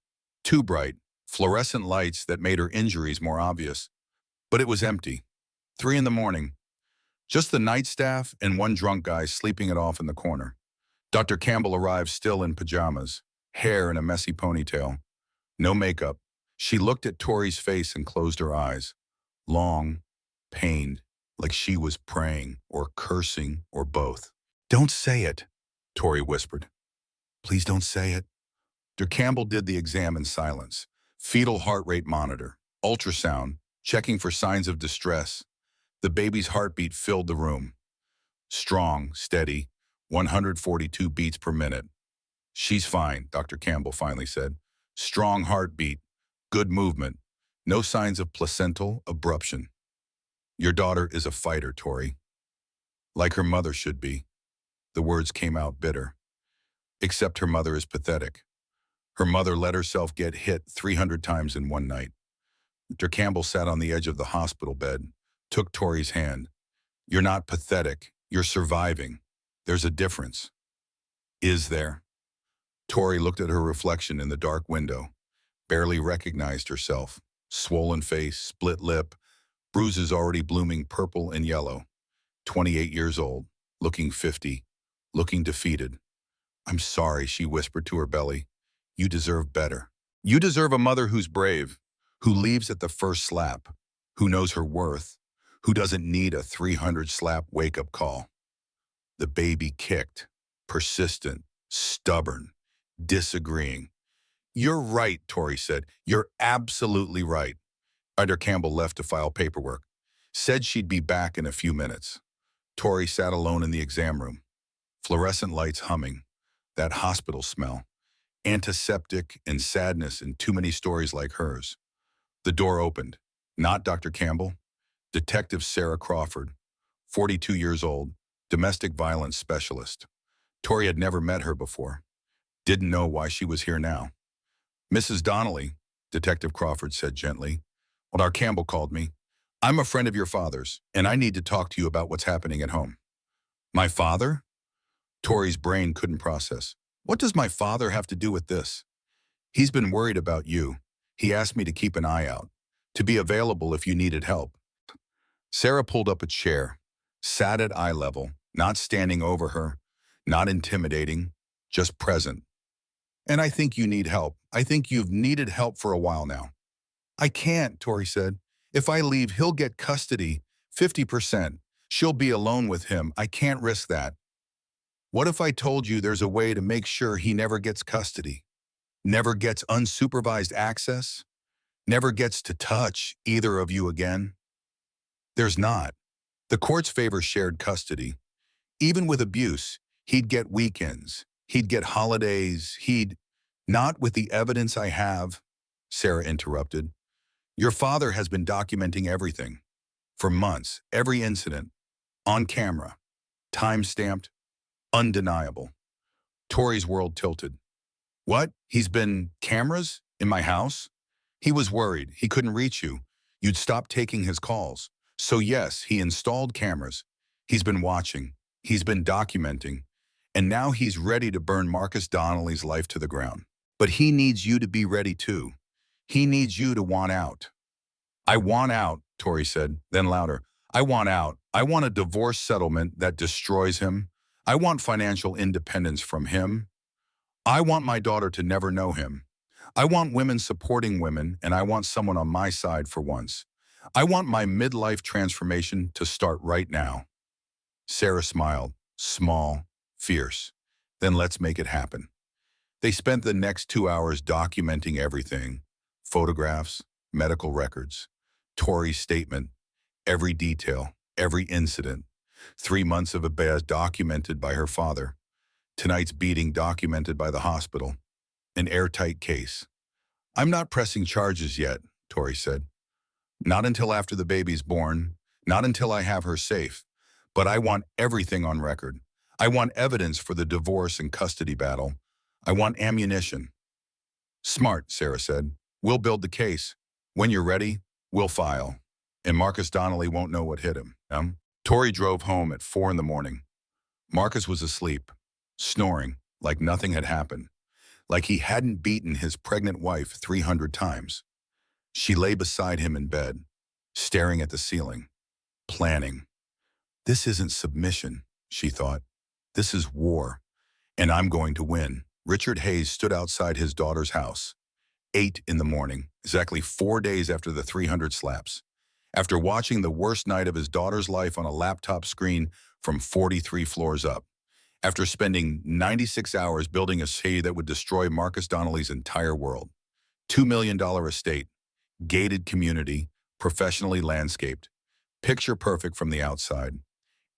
too bright, fluorescent lights that made her injuries more obvious. But it was empty. 3 in the morning. Just the night staff and one drunk guy sleeping it off in the corner. Dr. Campbell arrived still in pajamas, hair in a messy ponytail. No makeup. She looked at Tori's face and closed her eyes. Long, pained, like she was praying or cursing or both. Don't say it, Tori whispered. Please don't say it. Dr. Campbell did the exam in silence. Fetal heart rate monitor, ultrasound, checking for signs of distress. The baby's heartbeat filled the room. Strong, steady, 142 beats per minute. She's fine, Dr. Campbell finally said. Strong heartbeat, good movement, no signs of placental abruption. Your daughter is a fighter, Tori. Like her mother should be. The words came out bitter. Except her mother is pathetic. Her mother let herself get hit 300 times in one night. Dr. Campbell sat on the edge of the hospital bed, took Tori's hand. You're not pathetic. You're surviving. There's a difference. Is there? Tori looked at her reflection in the dark window, barely recognized herself. Swollen face, split lip, bruises already blooming purple and yellow. 28 years old, looking 50, looking defeated. I'm sorry, she whispered to her belly. You deserve better. You deserve a mother who's brave, who leaves at the first slap, who knows her worth, who doesn't need a 300 slap wake-up call. The baby kicked, persistent, stubborn, disagreeing. You're right, Tori said. You're absolutely right. Dr. Campbell left to file paperwork. Said she'd be back in a few minutes. Tori sat alone in the exam room. Fluorescent lights humming. That hospital smell. Antiseptic and sadness in too many stories like hers. The door opened. Not Dr. Campbell. Detective Sarah Crawford, 42 years old, domestic violence specialist. Tori had never met her before. Didn't know why she was here now. Mrs. Donnelly, Detective Crawford said gently. Well, Dr. Campbell called me. I'm a friend of your father's, and I need to talk to you about what's happening at home. My father? Tori's brain couldn't process. What does my father have to do with this? He's been worried about you. He asked me to keep an eye out, to be available if you needed help. Sarah pulled up a chair, sat at eye level, not standing over her, not intimidating, just present. And I think you need help. I think you've needed help for a while now. I can't, Tori said. If I leave, he'll get custody, 50%. She'll be alone with him. I can't risk that. What if I told you there's a way to make sure he never gets custody, never gets unsupervised access, never gets to touch either of you again? There's not. The courts favor shared custody. Even with abuse, he'd get weekends, he'd get holidays, Not with the evidence I have, Sarah interrupted. Your father has been documenting everything. For months, every incident, on camera, time-stamped, undeniable. Tori's world tilted. What? He's been cameras in my house? He was worried. He couldn't reach you. You'd stop taking his calls. So yes, he installed cameras. He's been watching. He's been documenting. And now he's ready to burn Marcus Donnelly's life to the ground. But he needs you to be ready too. He needs you to want out. I want out, Tori said, then louder. I want out. I want a divorce settlement that destroys him. I want financial independence from him. I want my daughter to never know him. I want women supporting women, and I want someone on my side for once. I want my midlife transformation to start right now. Sarah smiled, small, fierce. Then let's make it happen. They spent the next 2 hours documenting everything. Photographs, medical records, Tori's statement, every detail, every incident. 3 months of abuse documented by her father. Tonight's beating documented by the hospital. An airtight case. I'm not pressing charges yet, Tori said. Not until after the baby's born. Not until I have her safe. But I want everything on record. I want evidence for the divorce and custody battle. I want ammunition. Smart, Sarah said. We'll build the case. When you're ready, we'll file. And Marcus Donnelly won't know what hit him. Tori drove home at 4 in the morning. Marcus was asleep, snoring like nothing had happened, like he hadn't beaten his pregnant wife 300 times. She lay beside him in bed, staring at the ceiling, planning. This isn't submission, she thought. This is war, and I'm going to win. Richard Hayes stood outside his daughter's house. 8 in the morning, exactly 4 days after the 300 slaps. After watching the worst night of his daughter's life on a laptop screen from 43 floors up. After spending 96 hours building a city that would destroy Marcus Donnelly's entire world. $2 million estate, gated community, professionally landscaped, picture perfect from the outside.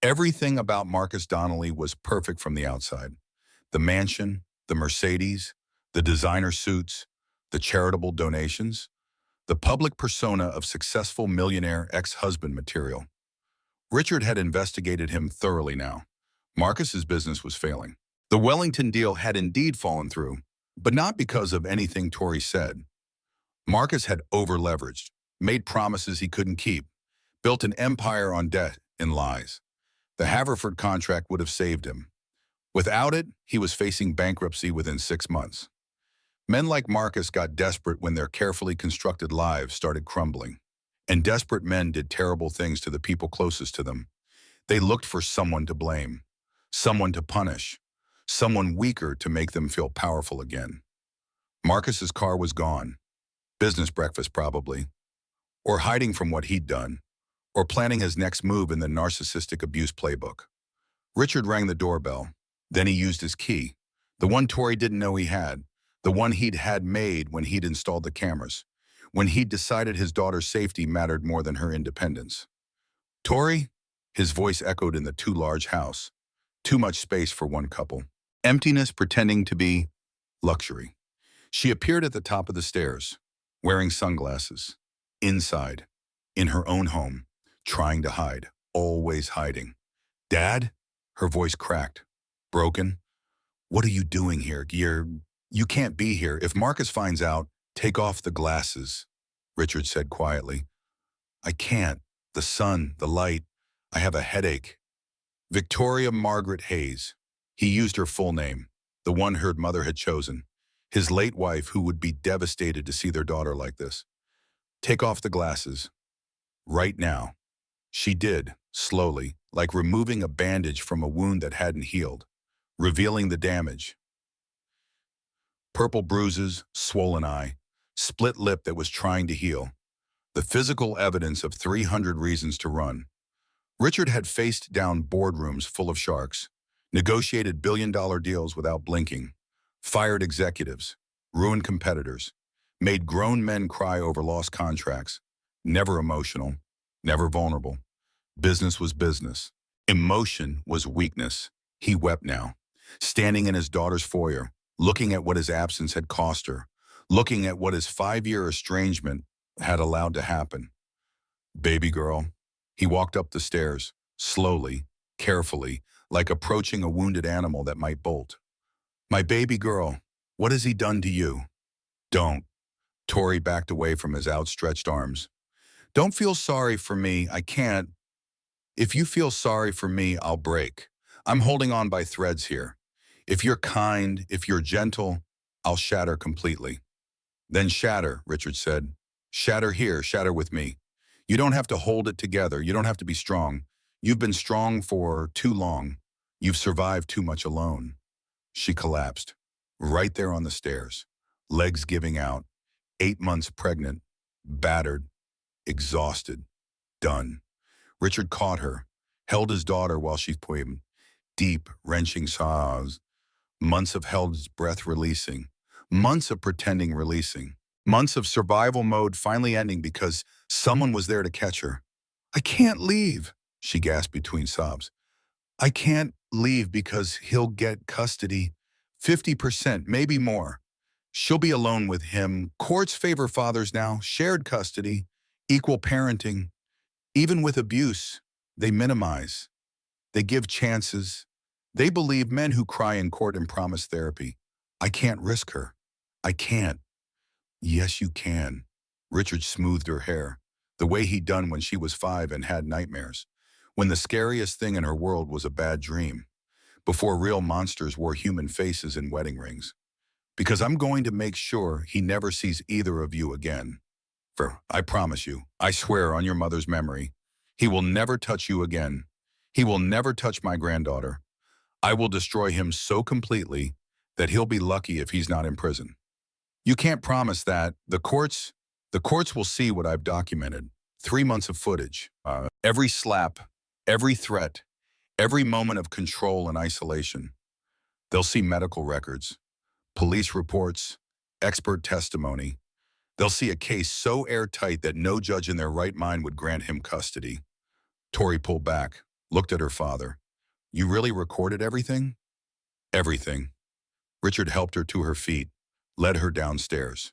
Everything about Marcus Donnelly was perfect from the outside. The mansion, the Mercedes, the designer suits, the charitable donations, the public persona of successful millionaire ex-husband material. Richard had investigated him thoroughly now. Marcus's business was failing. The Wellington deal had indeed fallen through, but not because of anything Tori said. Marcus had over-leveraged, made promises he couldn't keep, built an empire on debt and lies. The Haverford contract would have saved him. Without it, he was facing bankruptcy within 6 months. Men like Marcus got desperate when their carefully constructed lives started crumbling. And desperate men did terrible things to the people closest to them. They looked for someone to blame, someone to punish, someone weaker to make them feel powerful again. Marcus's car was gone. Business breakfast probably. Or hiding from what he'd done. Or planning his next move in the narcissistic abuse playbook. Richard rang the doorbell. Then he used his key, the one Tori didn't know he had, the one he'd had made when he'd installed the cameras, when he'd decided his daughter's safety mattered more than her independence. Tori? His voice echoed in the too large house. Too much space for one couple. Emptiness pretending to be luxury. She appeared at the top of the stairs, wearing sunglasses. Inside, in her own home, trying to hide, always hiding. Dad? Her voice cracked. Broken? What are you doing here? You can't be here. If Marcus finds out, take off the glasses, Richard said quietly. I can't. The sun, the light. I have a headache. Victoria Margaret Hayes. He used her full name, the one her mother had chosen. His late wife, who would be devastated to see their daughter like this. Take off the glasses. Right now. She did, slowly, like removing a bandage from a wound that hadn't healed, revealing the damage. Purple bruises, swollen eye, split lip that was trying to heal. The physical evidence of 300 reasons to run. Richard had faced down boardrooms full of sharks, negotiated billion-dollar deals without blinking, fired executives, ruined competitors, made grown men cry over lost contracts, never emotional, never vulnerable. Business was business. Emotion was weakness. He wept now, standing in his daughter's foyer, looking at what his absence had cost her, looking at what his 5-year estrangement had allowed to happen. Baby girl. He walked up the stairs, slowly, carefully, like approaching a wounded animal that might bolt. My baby girl, what has he done to you? Don't. Tori backed away from his outstretched arms. Don't feel sorry for me. I can't. If you feel sorry for me, I'll break. I'm holding on by threads here. If you're kind, if you're gentle, I'll shatter completely. Then shatter, Richard said. Shatter here, shatter with me. You don't have to hold it together. You don't have to be strong. You've been strong for too long. You've survived too much alone. She collapsed, right there on the stairs, legs giving out, 8 months pregnant, battered, exhausted, done. Richard caught her, held his daughter while she poemed, deep, wrenching sobs, months of held breath releasing, months of pretending releasing, months of survival mode finally ending because someone was there to catch her. I can't leave, she gasped between sobs. I can't leave because he'll get custody, 50%, maybe more. She'll be alone with him. Courts favor fathers now, shared custody, equal parenting. Even with abuse, they minimize. They give chances. They believe men who cry in court and promise therapy. I can't risk her. I can't. Yes, you can. Richard smoothed her hair, the way he'd done when she was 5 and had nightmares. When the scariest thing in her world was a bad dream. Before real monsters wore human faces in wedding rings. Because I'm going to make sure he never sees either of you again. For I promise you, I swear on your mother's memory, he will never touch you again. He will never touch my granddaughter. I will destroy him so completely that he'll be lucky if he's not in prison. You can't promise that. The courts will see what I've documented. 3 months of footage. Every slap, every threat, every moment of control and isolation. They'll see medical records, police reports, expert testimony. They'll see a case so airtight that no judge in their right mind would grant him custody. Tori pulled back, looked at her father. You really recorded everything? Everything. Richard helped her to her feet, led her downstairs.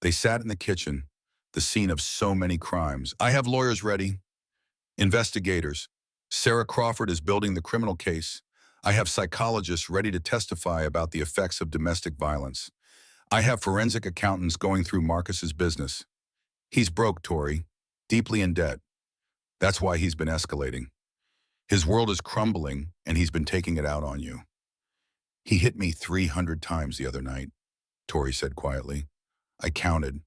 They sat in the kitchen, the scene of so many crimes. I have lawyers ready. Investigators. Sarah Crawford is building the criminal case. I have psychologists ready to testify about the effects of domestic violence. I have forensic accountants going through Marcus's business. He's broke, Tori, deeply in debt. That's why he's been escalating. His world is crumbling, and he's been taking it out on you. He hit me 300 times the other night, Tori said quietly. I counted.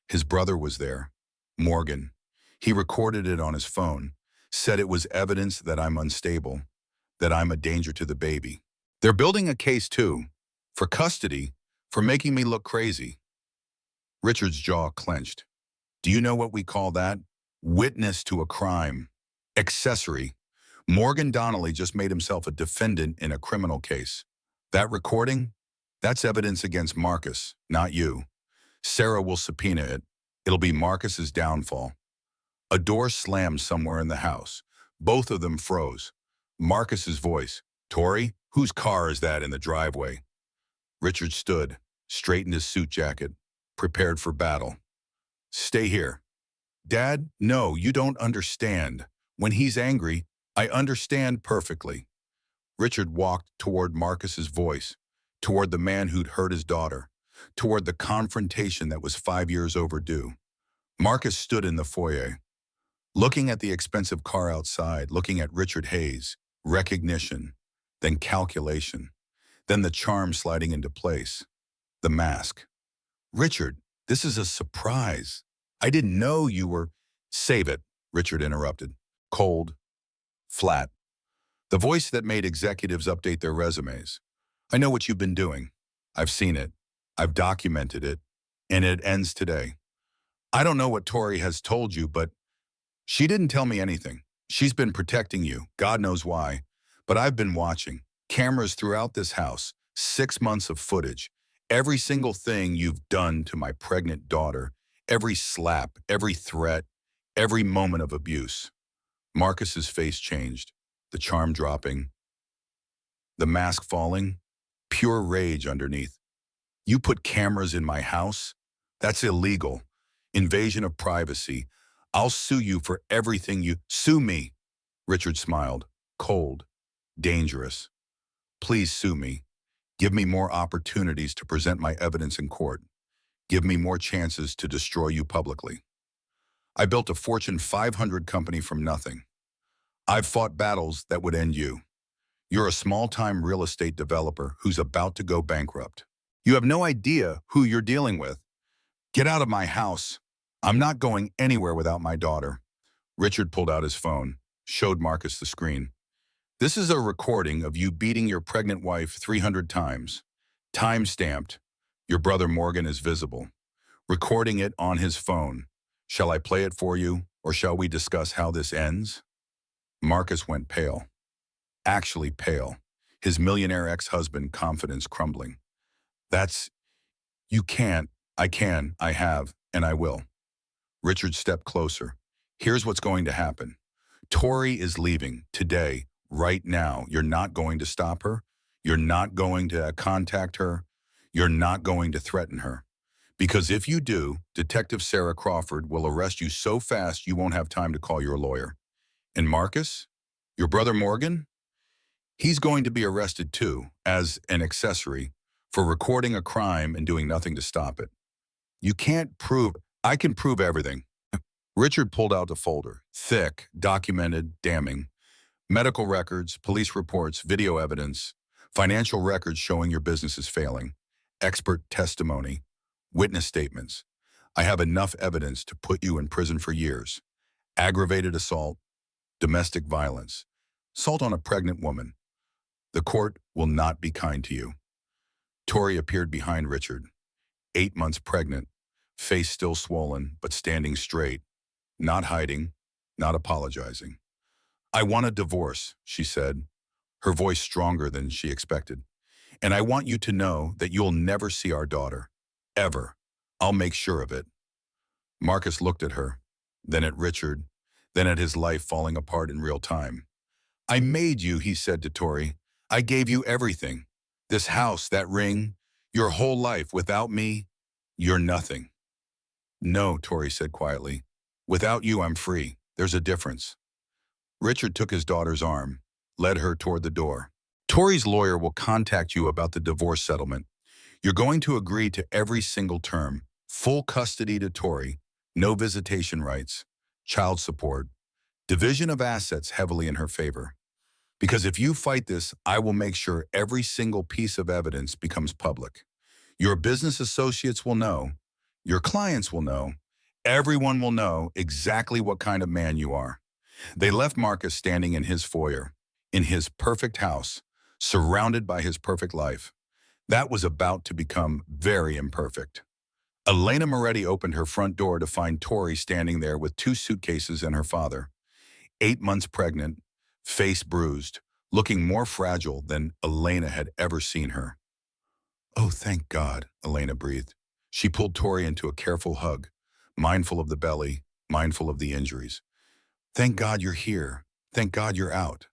His brother was there, Morgan. He recorded it on his phone, said it was evidence that I'm unstable, that I'm a danger to the baby. They're building a case too, for custody, for making me look crazy. Richard's jaw clenched. Do you know what we call that? Witness to a crime. Accessory. Morgan Donnelly just made himself a defendant in a criminal case. That recording? That's evidence against Marcus, not you. Sarah will subpoena it. It'll be Marcus's downfall. A door slammed somewhere in the house. Both of them froze. Marcus's voice. Tori, whose car is that in the driveway? Richard stood, straightened his suit jacket, prepared for battle. Stay here. Dad, no, you don't understand. When he's angry, I understand perfectly. Richard walked toward Marcus's voice, toward the man who'd hurt his daughter, toward the confrontation that was 5 years overdue. Marcus stood in the foyer, looking at the expensive car outside, looking at Richard Hayes, recognition, then calculation, then the charm sliding into place, the mask. Richard, this is a surprise. I didn't know you were— Save it, Richard interrupted. Cold, flat. The voice that made executives update their resumes. I know what you've been doing. I've seen it. I've documented it. And it ends today. I don't know what Tori has told you, but she didn't tell me anything. She's been protecting you, God knows why. But I've been watching. Cameras throughout this house, 6 months of footage. Every single thing you've done to my pregnant daughter, every slap, every threat, every moment of abuse. Marcus's face changed, the charm dropping, the mask falling, pure rage underneath. You put cameras in my house? That's illegal. Invasion of privacy. I'll sue you for everything you— Sue me. Richard smiled, cold, dangerous. Please sue me. Give me more opportunities to present my evidence in court. Give me more chances to destroy you publicly. I built a Fortune 500 company from nothing. I've fought battles that would end you. You're a small-time real estate developer who's about to go bankrupt. You have no idea who you're dealing with. Get out of my house. I'm not going anywhere without my daughter. Richard pulled out his phone, showed Marcus the screen. This is a recording of you beating your pregnant wife 300 times. Time-stamped. Your brother Morgan is visible. Recording it on his phone. Shall I play it for you, or shall we discuss how this ends? Marcus went pale. Actually pale. His millionaire ex-husband confidence crumbling. You can't. I can. I have. And I will. Richard stepped closer. Here's what's going to happen. Tori is leaving today, right now. You're not going to stop her. You're not going to contact her. You're not going to threaten her. Because if you do, Detective Sarah Crawford will arrest you so fast you won't have time to call your lawyer. And Marcus, your brother Morgan, he's going to be arrested too, as an accessory, for recording a crime and doing nothing to stop it. You can't prove. I can prove everything. Richard pulled out a folder, thick, documented, damning. Medical records, police reports, video evidence, financial records showing your business is failing, expert testimony, witness statements. I have enough evidence to put you in prison for years. Aggravated assault, domestic violence, assault on a pregnant woman. The court will not be kind to you. Tori appeared behind Richard, 8 months pregnant, face still swollen, but standing straight, not hiding, not apologizing. I want a divorce, she said, her voice stronger than she expected. And I want you to know that you'll never see our daughter. Ever. I'll make sure of it. Marcus looked at her, then at Richard, then at his life falling apart in real time. I made you, he said to Tori. I gave you everything. This house, that ring, your whole life. Without me, you're nothing. No, Tori said quietly. Without you, I'm free. There's a difference. Richard took his daughter's arm, led her toward the door. Tori's lawyer will contact you about the divorce settlement. You're going to agree to every single term. Full custody to Tori, no visitation rights, child support, division of assets heavily in her favor. Because if you fight this, I will make sure every single piece of evidence becomes public. Your business associates will know. Your clients will know. Everyone will know exactly what kind of man you are. They left Marcus standing in his foyer, in his perfect house, surrounded by his perfect life. That was about to become very imperfect. Elena Moretti opened her front door to find Tori standing there with 2 suitcases and her father. 8 months pregnant, face bruised, looking more fragile than Elena had ever seen her. Oh, thank God, Elena breathed. She pulled Tori into a careful hug, mindful of the belly, mindful of the injuries. Thank God you're here. Thank God you're out.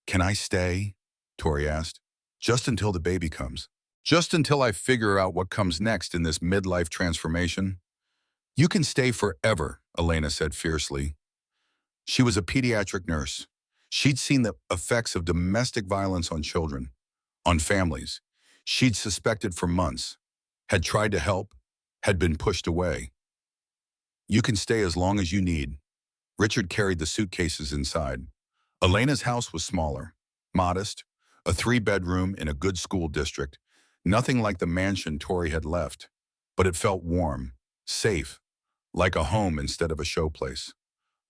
Can I stay? Tori asked. Just until the baby comes. Just until I figure out what comes next in this midlife transformation. You can stay forever, Elena said fiercely. She was a pediatric nurse. She'd seen the effects of domestic violence on children, on families. She'd suspected for months, had tried to help, had been pushed away. You can stay as long as you need. Richard carried the suitcases inside. Elena's house was smaller, modest, a 3-bedroom in a good school district, nothing like the mansion Tori had left, but it felt warm, safe, like a home instead of a showplace.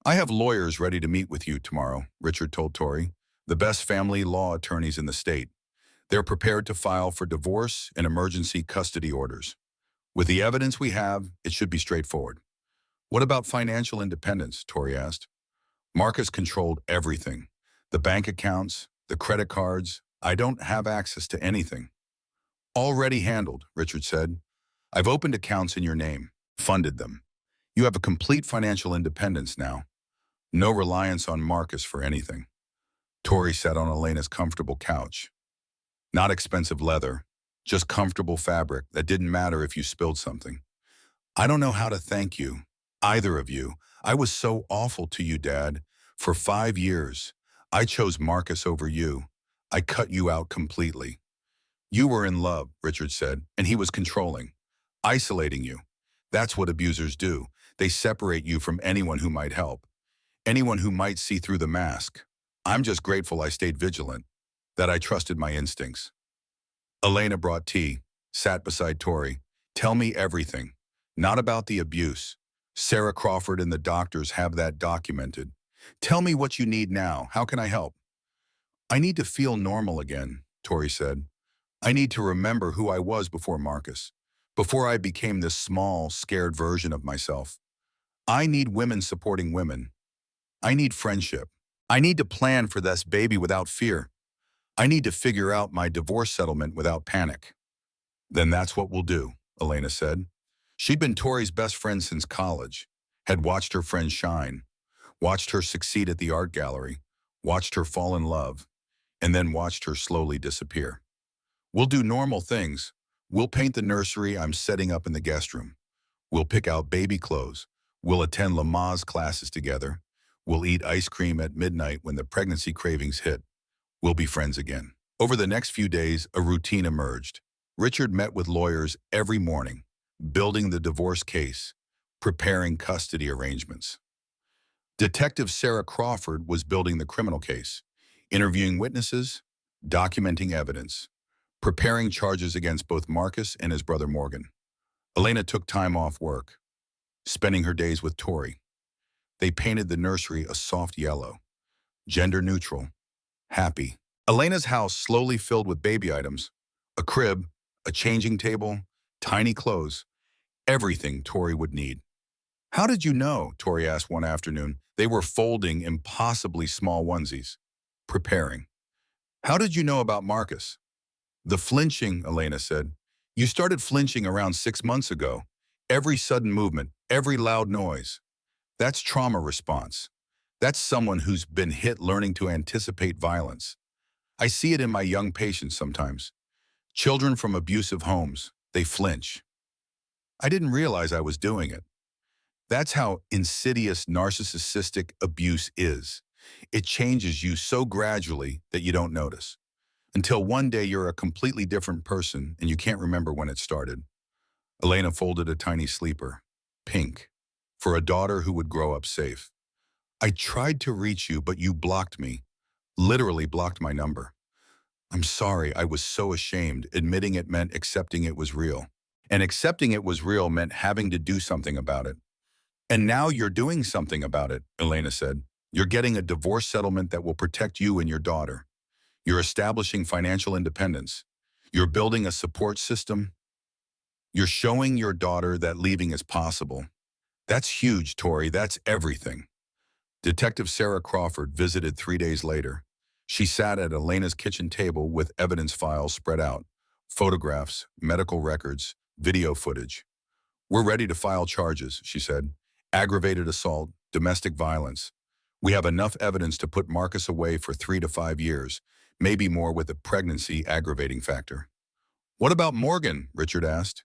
I have lawyers ready to meet with you tomorrow, Richard told Tori, the best family law attorneys in the state. They're prepared to file for divorce and emergency custody orders. With the evidence we have, it should be straightforward. What about financial independence? Tori asked. Marcus controlled everything. The bank accounts, the credit cards. I don't have access to anything. Already handled, Richard said. I've opened accounts in your name, funded them. You have a complete financial independence now. No reliance on Marcus for anything. Tori sat on Elena's comfortable couch. Not expensive leather, just comfortable fabric that didn't matter if you spilled something. I don't know how to thank you, either of you. I was so awful to you, Dad. For 5 years, I chose Marcus over you. I cut you out completely. You were in love, Richard said, and he was controlling, isolating you. That's what abusers do. They separate you from anyone who might help, anyone who might see through the mask. I'm just grateful I stayed vigilant, that I trusted my instincts. Elena brought tea, sat beside Tori. Tell me everything. Not about the abuse. Sarah Crawford and the doctors have that documented. Tell me what you need now. How can I help? I need to feel normal again, Tori said. I need to remember who I was before Marcus, before I became this small, scared version of myself. I need women supporting women. I need friendship. I need to plan for this baby without fear. I need to figure out my divorce settlement without panic. Then that's what we'll do, Elena said. She'd been Tori's best friend since college, had watched her friend shine, watched her succeed at the art gallery, watched her fall in love, and then watched her slowly disappear. We'll do normal things. We'll paint the nursery I'm setting up in the guest room. We'll pick out baby clothes. We'll attend Lamaze classes together. We'll eat ice cream at midnight when the pregnancy cravings hit. We'll be friends again. Over the next few days, a routine emerged. Richard met with lawyers every morning, building the divorce case, preparing custody arrangements. Detective Sarah Crawford was building the criminal case, interviewing witnesses, documenting evidence, preparing charges against both Marcus and his brother Morgan. Elena took time off work, spending her days with Tori. They painted the nursery a soft yellow, gender neutral, happy. Elena's house slowly filled with baby items, a crib, a changing table, tiny clothes, everything Tori would need. How did you know? Tori asked one afternoon. They were folding impossibly small onesies, preparing. How did you know about Marcus? The flinching, Elena said. You started flinching around 6 months ago. Every sudden movement, every loud noise. That's trauma response. That's someone who's been hit learning to anticipate violence. I see it in my young patients sometimes. Children from abusive homes, they flinch. I didn't realize I was doing it. That's how insidious narcissistic abuse is. It changes you so gradually that you don't notice, until one day you're a completely different person and you can't remember when it started. Elena folded a tiny sleeper, pink, for a daughter who would grow up safe. I tried to reach you, but you blocked me, literally blocked my number. I'm sorry, I was so ashamed. Admitting it meant accepting it was real. And accepting it was real meant having to do something about it. And now you're doing something about it, Elena said. You're getting a divorce settlement that will protect you and your daughter. You're establishing financial independence. You're building a support system. You're showing your daughter that leaving is possible. That's huge, Tori. That's everything. Detective Sarah Crawford visited 3 days later. She sat at Elena's kitchen table with evidence files spread out, photographs, medical records, video footage. We're ready to file charges, she said. Aggravated assault, domestic violence. We have enough evidence to put Marcus away for 3 to 5 years, maybe more with a pregnancy aggravating factor. What about Morgan? Richard asked.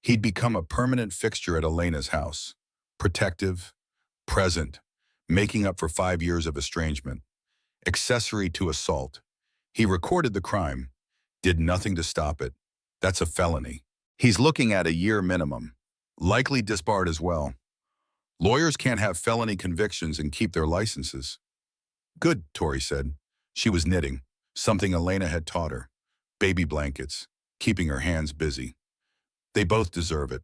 He'd become a permanent fixture at Elena's house. Protective, present, making up for 5 years of estrangement. Accessory to assault. He recorded the crime, did nothing to stop it. That's a felony. He's looking at a year minimum, likely disbarred as well. Lawyers can't have felony convictions and keep their licenses. Good, Tori said. She was knitting, something Elena had taught her. Baby blankets, keeping her hands busy. They both deserve it.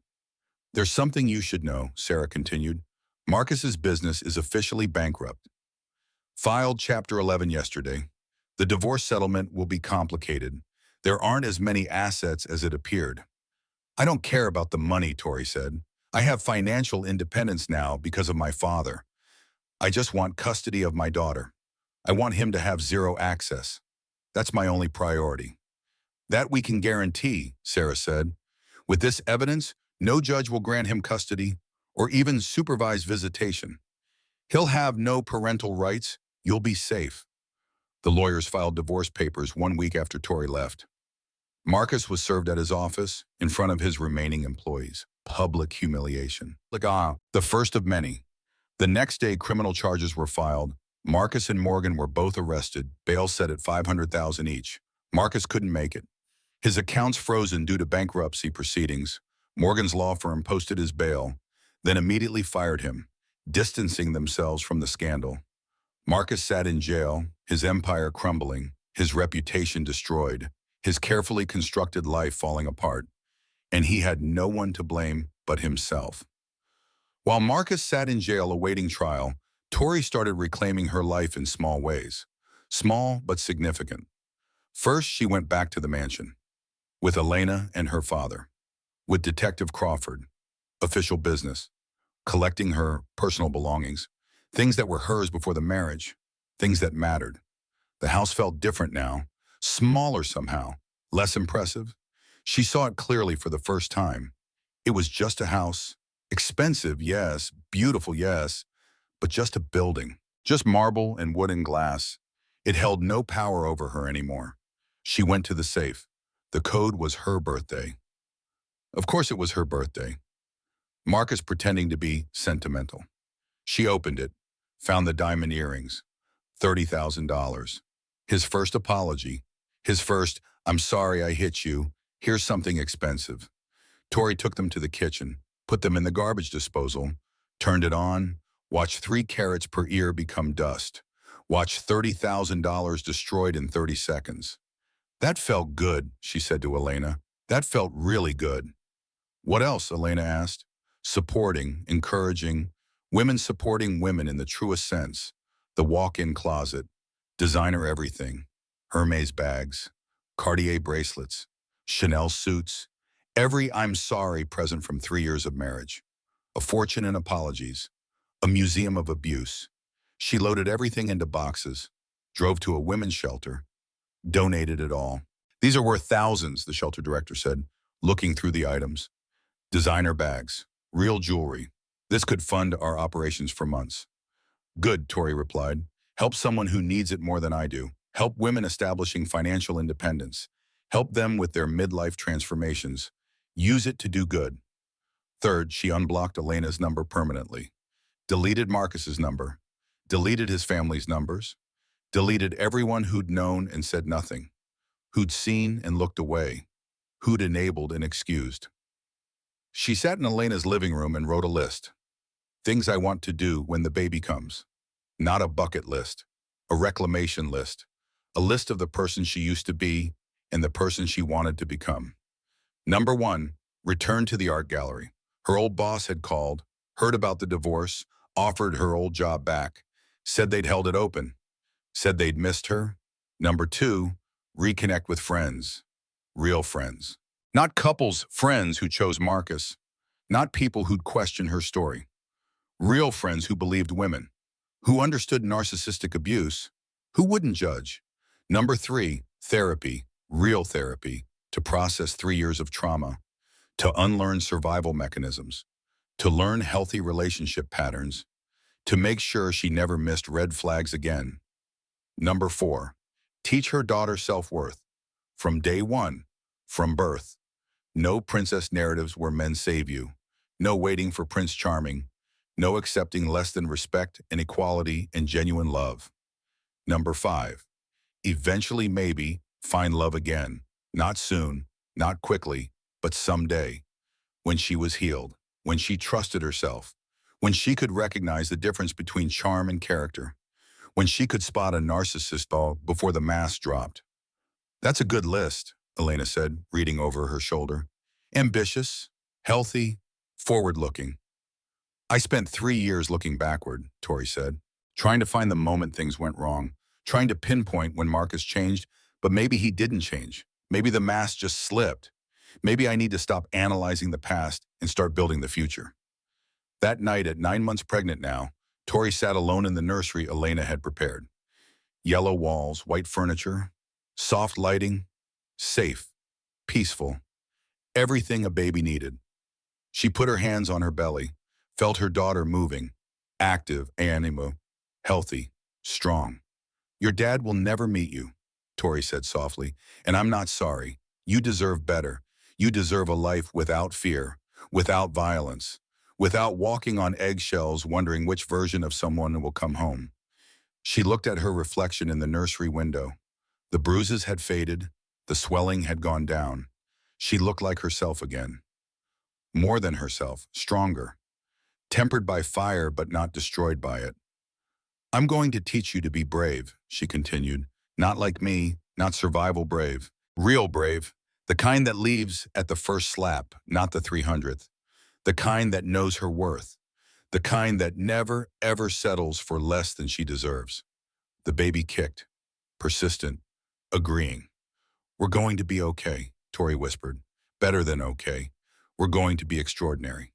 There's something you should know, Sarah continued. Marcus's business is officially bankrupt. Filed Chapter 11 yesterday. The divorce settlement will be complicated. There aren't as many assets as it appeared. I don't care about the money, Tori said. I have financial independence now because of my father. I just want custody of my daughter. I want him to have zero access. That's my only priority. That we can guarantee, Sarah said. With this evidence, no judge will grant him custody or even supervised visitation. He'll have no parental rights. You'll be safe. The lawyers filed divorce papers 1 week after Tori left. Marcus was served at his office in front of his remaining employees. Public humiliation. The first of many. The next day, criminal charges were filed. Marcus and Morgan were both arrested, bail set at $500,000 each. Marcus couldn't make it. His accounts frozen due to bankruptcy proceedings. Morgan's law firm posted his bail. then immediately fired him, distancing themselves from the scandal. Marcus sat in jail, his empire crumbling, his reputation destroyed, his carefully constructed life falling apart, and he had no one to blame but himself. While Marcus sat in jail awaiting trial, Tori started reclaiming her life in small ways. Small but significant. First, she went back to the mansion, with Elena and her father, with Detective Crawford, official business, collecting her personal belongings, things that were hers before the marriage, things that mattered. The house felt different now, smaller somehow, less impressive. She saw it clearly for the first time. It was just a house, expensive, yes, beautiful, yes, but just a building, just marble and wood and glass. It held no power over her anymore. She went to the safe. The code was her birthday. Of course it was her birthday. Marcus pretending to be sentimental. She opened it, found the diamond earrings, $30,000. His first apology, his first, "I'm sorry I hit you, here's something expensive." Tori took them to the kitchen, put them in the garbage disposal, turned it on, watched 3 carats per ear become dust, watched $30,000 destroyed in 30 seconds. "That felt good," she said to Elena. "That felt really good." "What else?" Elena asked. Supporting, encouraging, women supporting women in the truest sense. The walk-in closet, designer everything, Hermes bags, Cartier bracelets, Chanel suits, every "I'm sorry" present from 3 years of marriage. A fortune in apologies, a museum of abuse. She loaded everything into boxes, drove to a women's shelter, donated it all. "These are worth thousands," the shelter director said, looking through the items. "Designer bags, real jewelry. This could fund our operations for months." "Good," Tori replied. "Help someone who needs it more than I do. Help women establishing financial independence. Help them with their midlife transformations. Use it to do good." Third, she unblocked Elena's number permanently. Deleted Marcus's number. Deleted his family's numbers. Deleted everyone who'd known and said nothing. Who'd seen and looked away. Who'd enabled and excused. She sat in Elena's living room and wrote a list. Things I want to do when the baby comes. Not a bucket list. A reclamation list. A list of the person she used to be and the person she wanted to become. Number 1, return to the art gallery. Her old boss had called, heard about the divorce, offered her old job back, said they'd held it open, said they'd missed her. Number 2, reconnect with friends. Real friends. Not couples, friends who chose Marcus. Not people who'd question her story. Real friends who believed women, who understood narcissistic abuse, who wouldn't judge. Number 3, therapy, real therapy, to process 3 years of trauma, to unlearn survival mechanisms, to learn healthy relationship patterns, to make sure she never missed red flags again. Number 4, teach her daughter self-worth. From day 1, from birth. No princess narratives where men save you. No waiting for Prince Charming. No accepting less than respect and equality and genuine love. Number 5, eventually maybe find love again. Not soon, not quickly, but someday. When she was healed, when she trusted herself, when she could recognize the difference between charm and character, when she could spot a narcissist all before the mask dropped. "That's a good list," Elena said, reading over her shoulder. "Ambitious, healthy, forward-looking." "I spent 3 years looking backward," Tori said, "trying to find the moment things went wrong, trying to pinpoint when Marcus changed, but maybe he didn't change. Maybe the mask just slipped. Maybe I need to stop analyzing the past and start building the future." That night, at 9 months pregnant now, Tori sat alone in the nursery Elena had prepared. Yellow walls, white furniture, soft lighting, safe, peaceful, everything a baby needed. She put her hands on her belly, felt her daughter moving, active, animal, healthy, strong. "Your dad will never meet you," Tori said softly, "and I'm not sorry. You deserve better. You deserve a life without fear, without violence, without walking on eggshells wondering which version of someone will come home." She looked at her reflection in the nursery window. The bruises had faded, the swelling had gone down. She looked like herself again. More than herself, stronger. tempered by fire but not destroyed by it. I'm going to teach you to be brave, she continued. Not like me, not survival brave. Real brave. The kind that leaves at the first slap, not the 300th. The kind that knows her worth. The kind that never, ever settles for less than she deserves. The baby kicked, persistent, agreeing. We're going to be okay, Tori whispered. Better than okay. We're going to be extraordinary.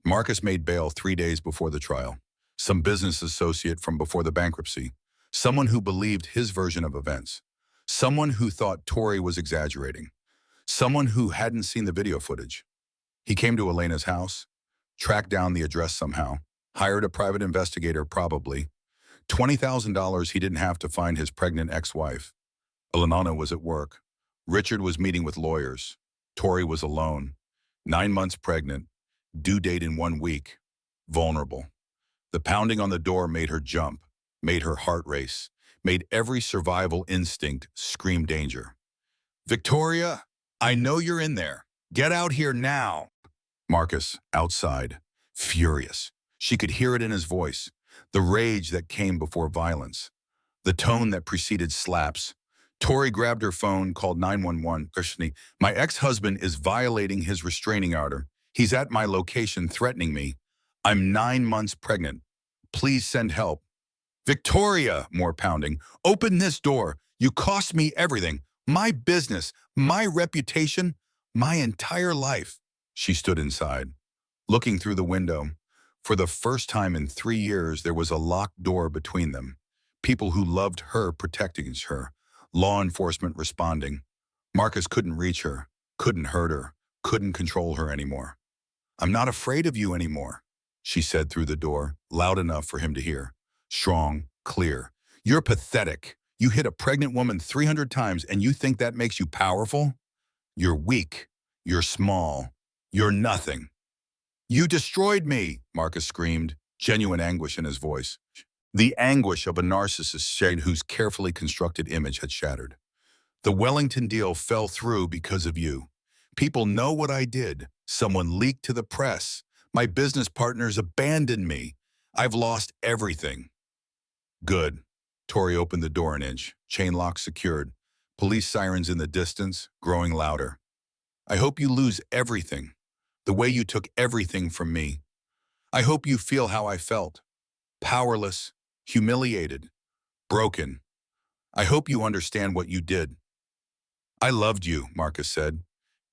Marcus made bail 3 days before the trial. Some business associate from before the bankruptcy. Someone who believed his version of events. Someone who thought Tori was exaggerating. Someone who hadn't seen the video footage. He came to Elena's house, tracked down the address somehow, hired a private investigator probably. $20,000 he didn't have to find his pregnant ex-wife. Elena was at work. Richard was meeting with lawyers. Tori was alone. 9 months pregnant. Due date in 1 week. Vulnerable. The pounding on the door made her jump, made her heart race, made every survival instinct scream danger. Victoria, I know you're in there. Get out here now. Marcus, outside, furious. She could hear it in his voice, the rage that came before violence, the tone that preceded slaps. Tori grabbed her phone, called 911. My ex-husband is violating his restraining order. He's at my location threatening me. I'm 9 months pregnant. Please send help. Victoria, more pounding. Open this door. You cost me everything. My business, my reputation, my entire life. She stood inside, looking through the window. For the first time in 3 years, there was a locked door between them. People who loved her protecting her. Law enforcement responding. Marcus couldn't reach her, couldn't hurt her, couldn't control her anymore. I'm not afraid of you anymore, she said through the door, loud enough for him to hear. Strong, clear. You're pathetic. You hit a pregnant woman 300 times and you think that makes you powerful? You're weak. You're small. You're nothing. You destroyed me, Marcus screamed, genuine anguish in his voice. The anguish of a narcissist whose carefully constructed image had shattered. The Wellington deal fell through because of you. People know what I did. Someone leaked to the press. My business partners abandoned me. I've lost everything. Good. Tori opened the door an inch, chain lock secured. Police sirens in the distance, growing louder. I hope you lose everything, the way you took everything from me. I hope you feel how I felt. Powerless, humiliated, broken. I hope you understand what you did. I loved you, Marcus said.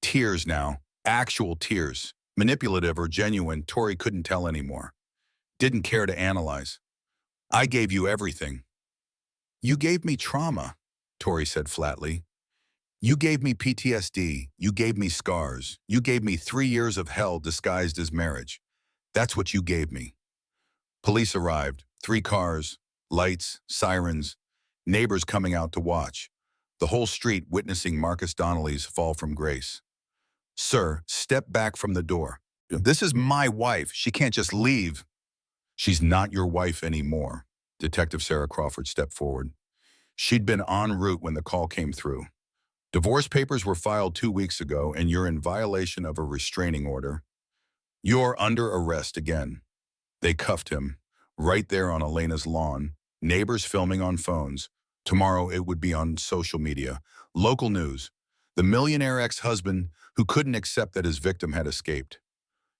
Tears now, actual tears. Manipulative or genuine, Tori couldn't tell anymore. Didn't care to analyze. I gave you everything. You gave me trauma, Tori said flatly. You gave me PTSD. You gave me scars. You gave me 3 years of hell disguised as marriage. That's what you gave me. Police arrived. 3 cars, lights, sirens, neighbors coming out to watch. The whole street witnessing Marcus Donnelly's fall from grace. Sir, step back from the door. This is my wife. She can't just leave. She's not your wife anymore. Detective Sarah Crawford stepped forward. She'd been en route when the call came through. Divorce papers were filed 2 weeks ago and you're in violation of a restraining order. You're under arrest again. They cuffed him, right there on Elena's lawn, neighbors filming on phones. Tomorrow it would be on social media. Local news. The millionaire ex-husband who couldn't accept that his victim had escaped.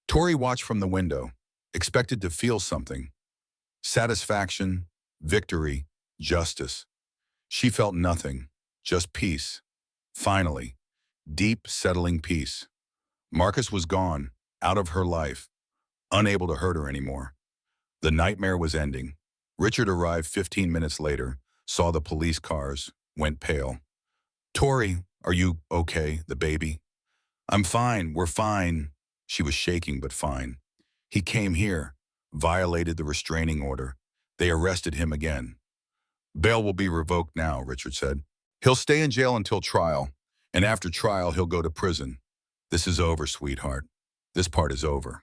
Tori watched from the window, expected to feel something. Satisfaction, victory, justice. She felt nothing, just peace. Finally, deep, settling peace. Marcus was gone, out of her life, unable to hurt her anymore. The nightmare was ending. Richard arrived 15 minutes later, saw the police cars, went pale. Tori, are you okay, the baby? I'm fine, we're fine. She was shaking, but fine. He came here, violated the restraining order. They arrested him again. Bail will be revoked now, Richard said. He'll stay in jail until trial, and after trial, he'll go to prison. This is over, sweetheart. This part is over.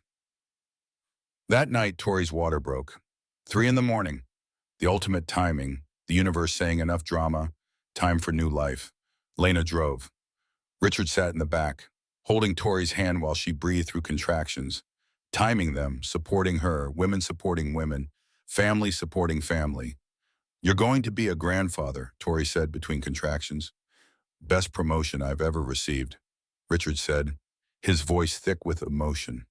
That night, Tori's water broke. 3 in the morning. The ultimate timing, the universe saying enough drama, time for new life. Lena drove. Richard sat in the back, holding Tori's hand while she breathed through contractions. timing them, supporting her, women supporting women, family supporting family. You're going to be a grandfather, Tori said between contractions. Best promotion I've ever received, Richard said, his voice thick with emotion.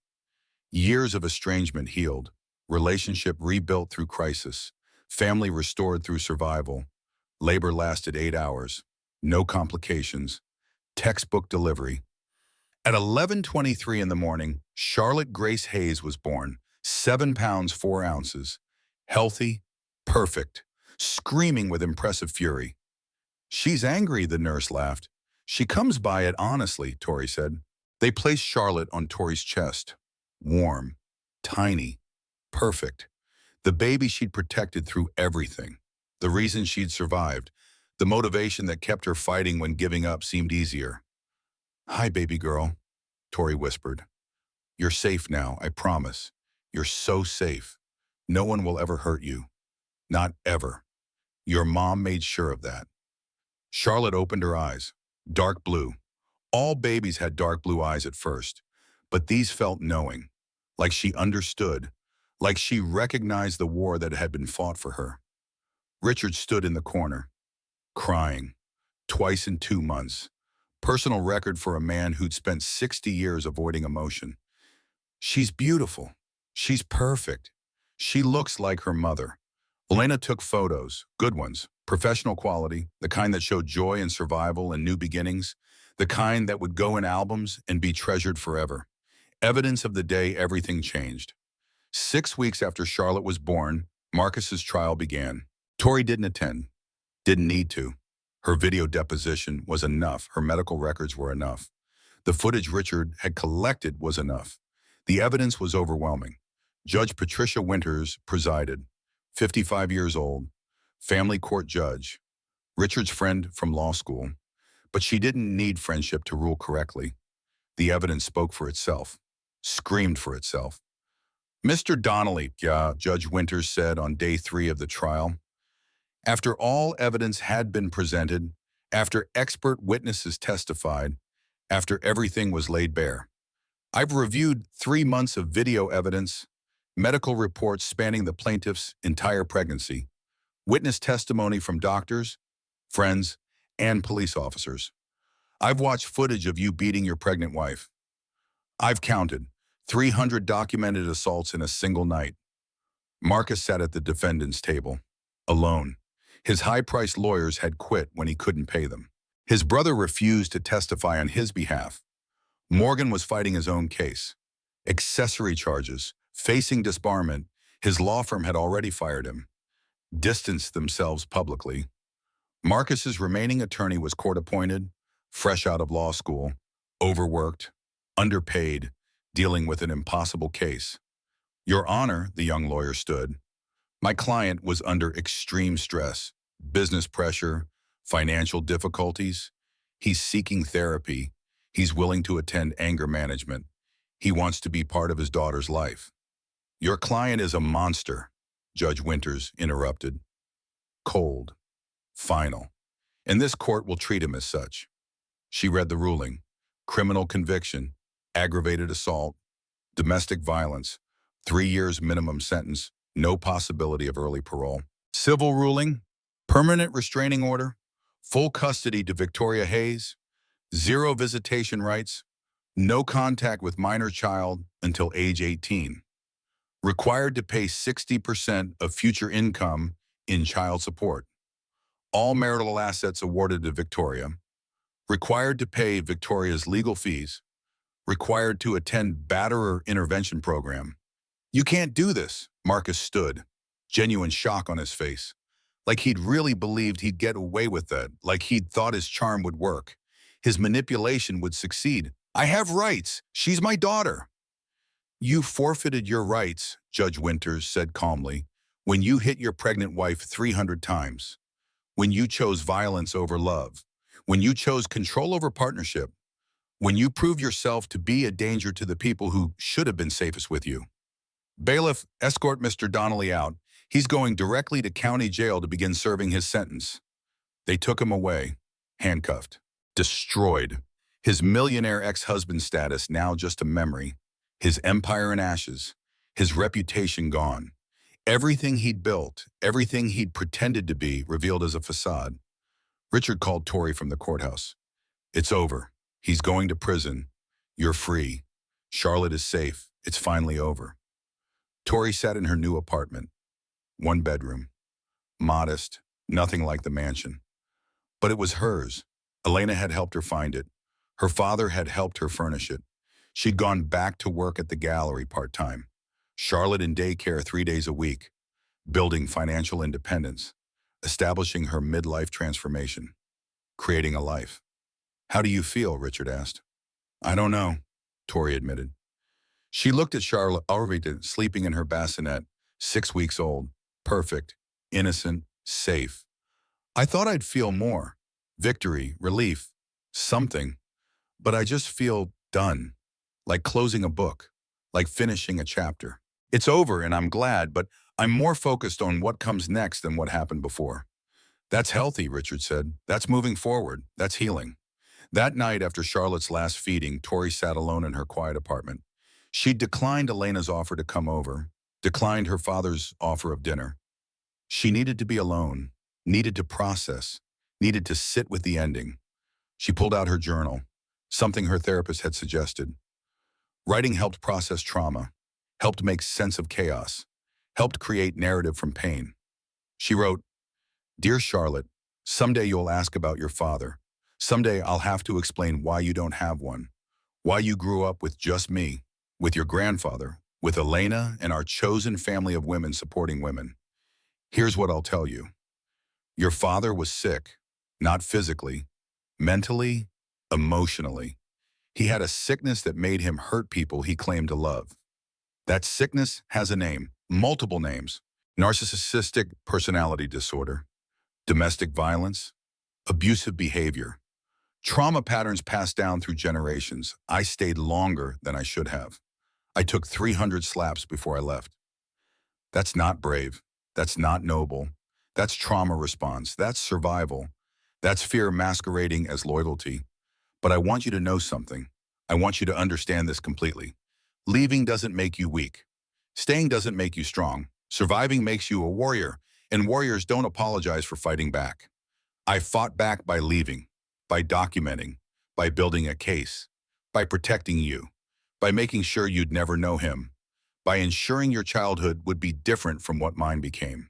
Years of estrangement healed, relationship rebuilt through crisis, family restored through survival. Labor lasted 8 hours, no complications, textbook delivery. At 11:23 in the morning, Charlotte Grace Hayes was born, 7 pounds 4 ounces, healthy, perfect, screaming with impressive fury. She's angry, the nurse laughed. She comes by it honestly, Tori said. They placed Charlotte on Tori's chest. Warm, tiny, perfect. The baby she'd protected through everything. The reason she'd survived. The motivation that kept her fighting when giving up seemed easier. Hi, baby girl, Tori whispered. You're safe now, I promise. You're so safe. No one will ever hurt you. Not ever. Your mom made sure of that. Charlotte opened her eyes. Dark blue. All babies had dark blue eyes at first, but these felt knowing, like she understood, like she recognized the war that had been fought for her. Richard stood in the corner, crying, twice in 2 months. Personal record for a man who'd spent 60 years avoiding emotion. She's beautiful. She's perfect. She looks like her mother. Elena took photos, good ones, professional quality, the kind that showed joy and survival and new beginnings, the kind that would go in albums and be treasured forever. Evidence of the day everything changed. 6 weeks after Charlotte was born, Marcus's trial began. Tori didn't attend, didn't need to. Her video deposition was enough. Her medical records were enough. The footage Richard had collected was enough. The evidence was overwhelming. Judge Patricia Winters presided, 55 years old, family court judge, Richard's friend from law school. But she didn't need friendship to rule correctly. The evidence spoke for itself, screamed for itself. Mr. Donnelly, Judge Winters said on day 3 of the trial, after all evidence had been presented, after expert witnesses testified, after everything was laid bare, I've reviewed 3 months of video evidence, medical reports spanning the plaintiff's entire pregnancy, witness testimony from doctors, friends, and police officers. I've watched footage of you beating your pregnant wife. I've counted 300 documented assaults in a single night. Marcus sat at the defendant's table, alone. His high-priced lawyers had quit when he couldn't pay them. His brother refused to testify on his behalf. Morgan was fighting his own case. Accessory charges, facing disbarment, his law firm had already fired him, distanced themselves publicly. Marcus's remaining attorney was court-appointed, fresh out of law school, overworked, underpaid, dealing with an impossible case. Your Honor, the young lawyer stood. My client was under extreme stress, business pressure, financial difficulties. He's seeking therapy. He's willing to attend anger management. He wants to be part of his daughter's life. Your client is a monster, Judge Winters interrupted. Cold, final. And this court will treat him as such. She read the ruling. Criminal conviction, aggravated assault, domestic violence, 3 years minimum sentence, no possibility of early parole. Civil ruling, permanent restraining order, full custody to Victoria Hayes, 0 visitation rights, no contact with minor child until age 18. Required to pay 60% of future income in child support. All marital assets awarded to Victoria. Required to pay Victoria's legal fees. Required to attend batterer intervention program. You can't do this, Marcus stood, genuine shock on his face. Like he'd really believed he'd get away with that, like he'd thought his charm would work. His manipulation would succeed. I have rights. She's my daughter. You forfeited your rights, Judge Winters said calmly, when you hit your pregnant wife 300 times. When you chose violence over love. When you chose control over partnership. When you proved yourself to be a danger to the people who should have been safest with you. Bailiff, escort Mr. Donnelly out. He's going directly to county jail to begin serving his sentence. They took him away, handcuffed, destroyed. His millionaire ex-husband status now just a memory. His empire in ashes, his reputation gone. Everything he'd built, everything he'd pretended to be, revealed as a facade. Richard called Tori from the courthouse. It's over. He's going to prison. You're free. Charlotte is safe. It's finally over. Tori sat in her new apartment. One bedroom. Modest, nothing like the mansion. But it was hers. Elena had helped her find it. Her father had helped her furnish it. She'd gone back to work at the gallery part-time. Charlotte in daycare 3 days a week, building financial independence, establishing her midlife transformation, creating a life. How do you feel? Richard asked. I don't know, Tori admitted. She looked at Charlotte, already sleeping in her bassinet, 6 weeks old, perfect, innocent, safe. I thought I'd feel more, victory, relief, something, but I just feel done, like closing a book, like finishing a chapter. It's over and I'm glad, but I'm more focused on what comes next than what happened before. That's healthy, Richard said. That's moving forward. That's healing. That night after Charlotte's last feeding, Tori sat alone in her quiet apartment. She'd declined Elena's offer to come over, declined her father's offer of dinner. She needed to be alone, needed to process, needed to sit with the ending. She pulled out her journal, something her therapist had suggested. Writing helped process trauma, helped make sense of chaos, helped create narrative from pain. She wrote, Dear Charlotte, someday you'll ask about your father. Someday I'll have to explain why you don't have one, why you grew up with just me, with your grandfather, with Elena and our chosen family of women supporting women. Here's what I'll tell you. Your father was sick, not physically, mentally, emotionally. He had a sickness that made him hurt people he claimed to love. That sickness has a name, multiple names: narcissistic personality disorder, domestic violence, abusive behavior, trauma patterns passed down through generations. I stayed longer than I should have. I took 300 slaps before I left. That's not brave. That's not noble. That's trauma response. That's survival. That's fear masquerading as loyalty. But I want you to know something. I want you to understand this completely. Leaving doesn't make you weak. Staying doesn't make you strong. Surviving makes you a warrior, and warriors don't apologize for fighting back. I fought back by leaving, by documenting, by building a case, by protecting you, by making sure you'd never know him, by ensuring your childhood would be different from what mine became.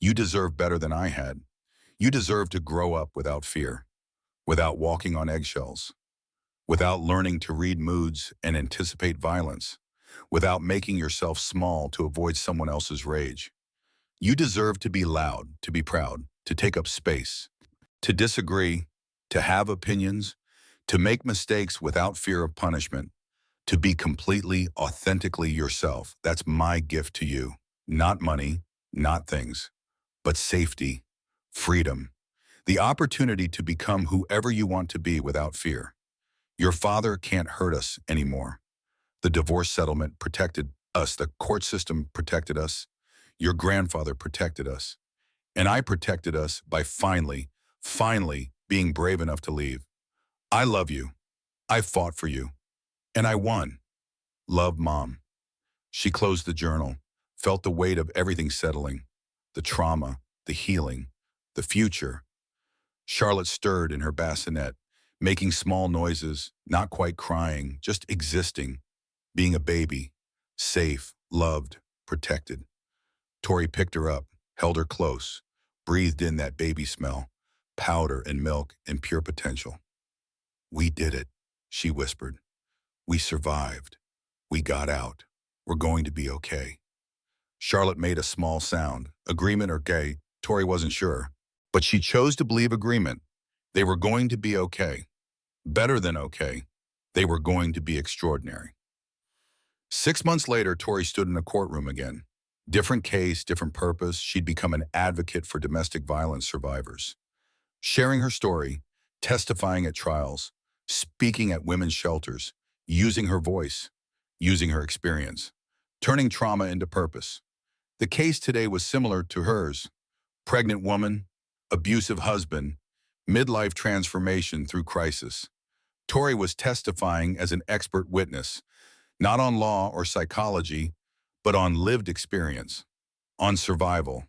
You deserve better than I had. You deserve to grow up without fear, without walking on eggshells, without learning to read moods and anticipate violence, without making yourself small to avoid someone else's rage. You deserve to be loud, to be proud, to take up space, to disagree, to have opinions, to make mistakes without fear of punishment, to be completely, authentically yourself. That's my gift to you. Not money, not things, but safety, freedom, the opportunity to become whoever you want to be without fear. Your father can't hurt us anymore. The divorce settlement protected us. The court system protected us. Your grandfather protected us. And I protected us by finally being brave enough to leave. I love you. I fought for you. And I won. Love, Mom. She closed the journal, felt the weight of everything settling, the trauma, the healing, the future. Charlotte stirred in her bassinet, making small noises, not quite crying, just existing, being a baby, safe, loved, protected. Tori picked her up, held her close, breathed in that baby smell, powder and milk and pure potential. We did it, she whispered. We survived. We got out. We're going to be okay. Charlotte made a small sound, agreement or gay, Tori wasn't sure, but she chose to believe agreement. They were going to be okay. Better than okay. They were going to be extraordinary. 6 months later, Tori stood in a courtroom again. Different case, different purpose. She'd become an advocate for domestic violence survivors. Sharing her story, testifying at trials, speaking at women's shelters, using her voice, using her experience, turning trauma into purpose. The case today was similar to hers. Pregnant woman, abusive husband, midlife transformation through crisis. Tori was testifying as an expert witness, Not on law or psychology, but on lived experience, on survival,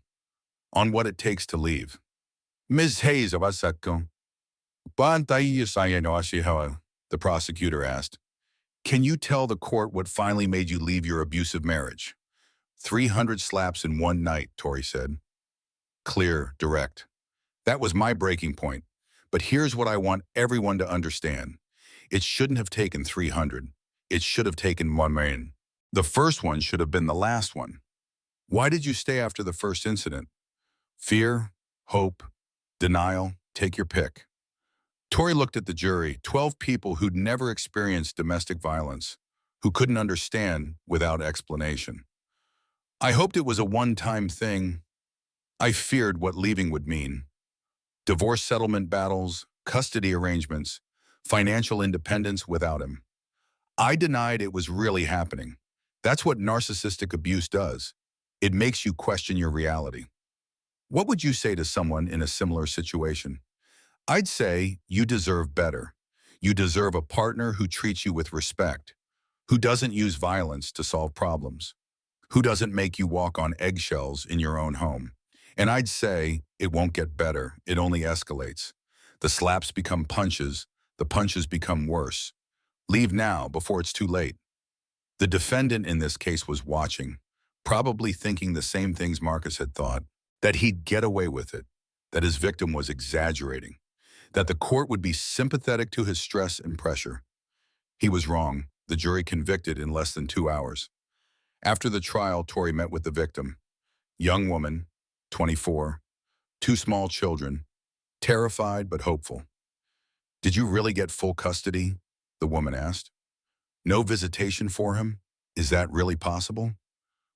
on what it takes to leave. Ms. Hayes, the prosecutor asked, can you tell the court what finally made you leave your abusive marriage? 300 slaps in one night, Tori said. Clear, direct. That was my breaking point. But here's what I want everyone to understand. It shouldn't have taken 300. It should have taken 1 million. The first one should have been the last one. Why did you stay after the first incident? Fear, hope, denial, take your pick. Tori looked at the jury, 12 people who'd never experienced domestic violence, who couldn't understand without explanation. I hoped it was a one-time thing. I feared what leaving would mean. Divorce settlement battles, custody arrangements, financial independence without him. I denied it was really happening. That's what narcissistic abuse does. It makes you question your reality. What would you say to someone in a similar situation? I'd say you deserve better. You deserve a partner who treats you with respect, who doesn't use violence to solve problems, who doesn't make you walk on eggshells in your own home. And I'd say it won't get better, it only escalates. The slaps become punches, the punches become worse. Leave now before it's too late. The defendant in this case was watching, probably thinking the same things Marcus had thought, that he'd get away with it, that his victim was exaggerating, that the court would be sympathetic to his stress and pressure. He was wrong. The jury convicted in less than 2 hours. After the trial, Tori met with the victim. Young woman, 24, 2 small children, terrified but hopeful. Did you really get full custody? The woman asked. No visitation for him? Is that really possible?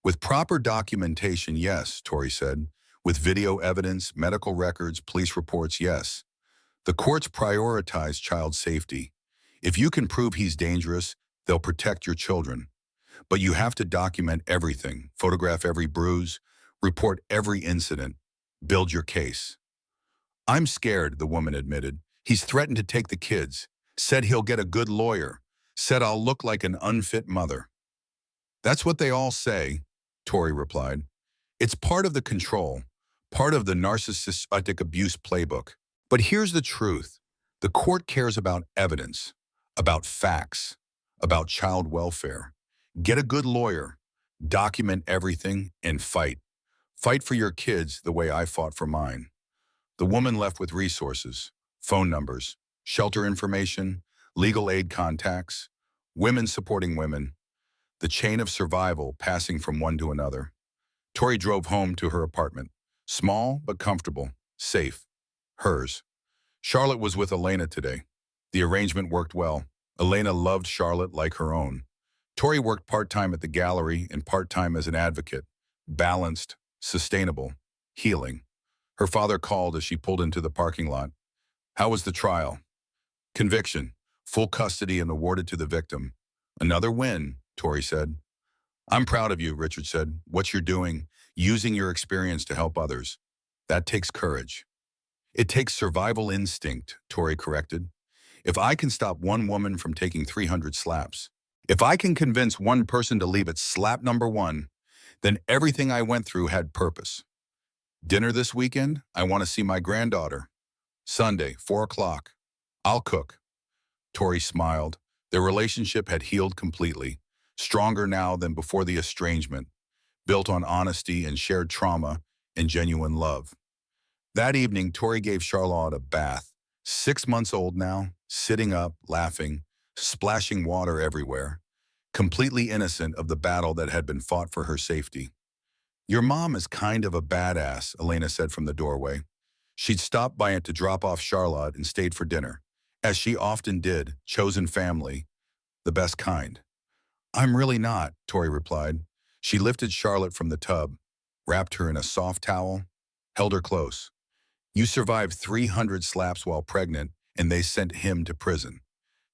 With proper documentation, yes, Tori said. With video evidence, medical records, police reports, yes. The courts prioritize child safety. If you can prove he's dangerous, they'll protect your children. But you have to document everything, photograph every bruise, report every incident, build your case. I'm scared, the woman admitted. He's threatened to take the kids, said he'll get a good lawyer, said I'll look like an unfit mother. That's what they all say, Tori replied. It's part of the control, part of the narcissistic abuse playbook. But here's the truth. The court cares about evidence, about facts, about child welfare. Get a good lawyer, document everything, and fight. Fight for your kids the way I fought for mine. The woman left with resources, phone numbers, shelter information, legal aid contacts, women supporting women, the chain of survival passing from one to another. Tori drove home to her apartment, small but comfortable, safe, hers. Charlotte was with Elena today. The arrangement worked well. Elena loved Charlotte like her own. Tori worked part-time at the gallery and part-time as an advocate, balanced, sustainable, healing. Her father called as she pulled into the parking lot. How was the trial? Conviction, full custody and awarded to the victim. Another win, Tori said. I'm proud of you, Richard said. What you're doing, using your experience to help others. That takes courage. It takes survival instinct, Tori corrected. If I can stop one woman from taking 300 slaps, if I can convince one person to leave at slap number 1, then everything I went through had purpose. Dinner this weekend? I want to see my granddaughter. Sunday, 4 o'clock. I'll cook. Tori smiled. Their relationship had healed completely, stronger now than before the estrangement, built on honesty and shared trauma and genuine love. That evening, Tori gave Charlotte a bath. 6 months old now, sitting up, laughing, splashing water everywhere, completely innocent of the battle that had been fought for her safety. Your mom is kind of a badass, Elena said from the doorway. She'd stopped by it to drop off Charlotte and stayed for dinner, as she often did, chosen family, the best kind. I'm really not, Tori replied. She lifted Charlotte from the tub, wrapped her in a soft towel, held her close. You survived 300 slaps while pregnant, and they sent him to prison.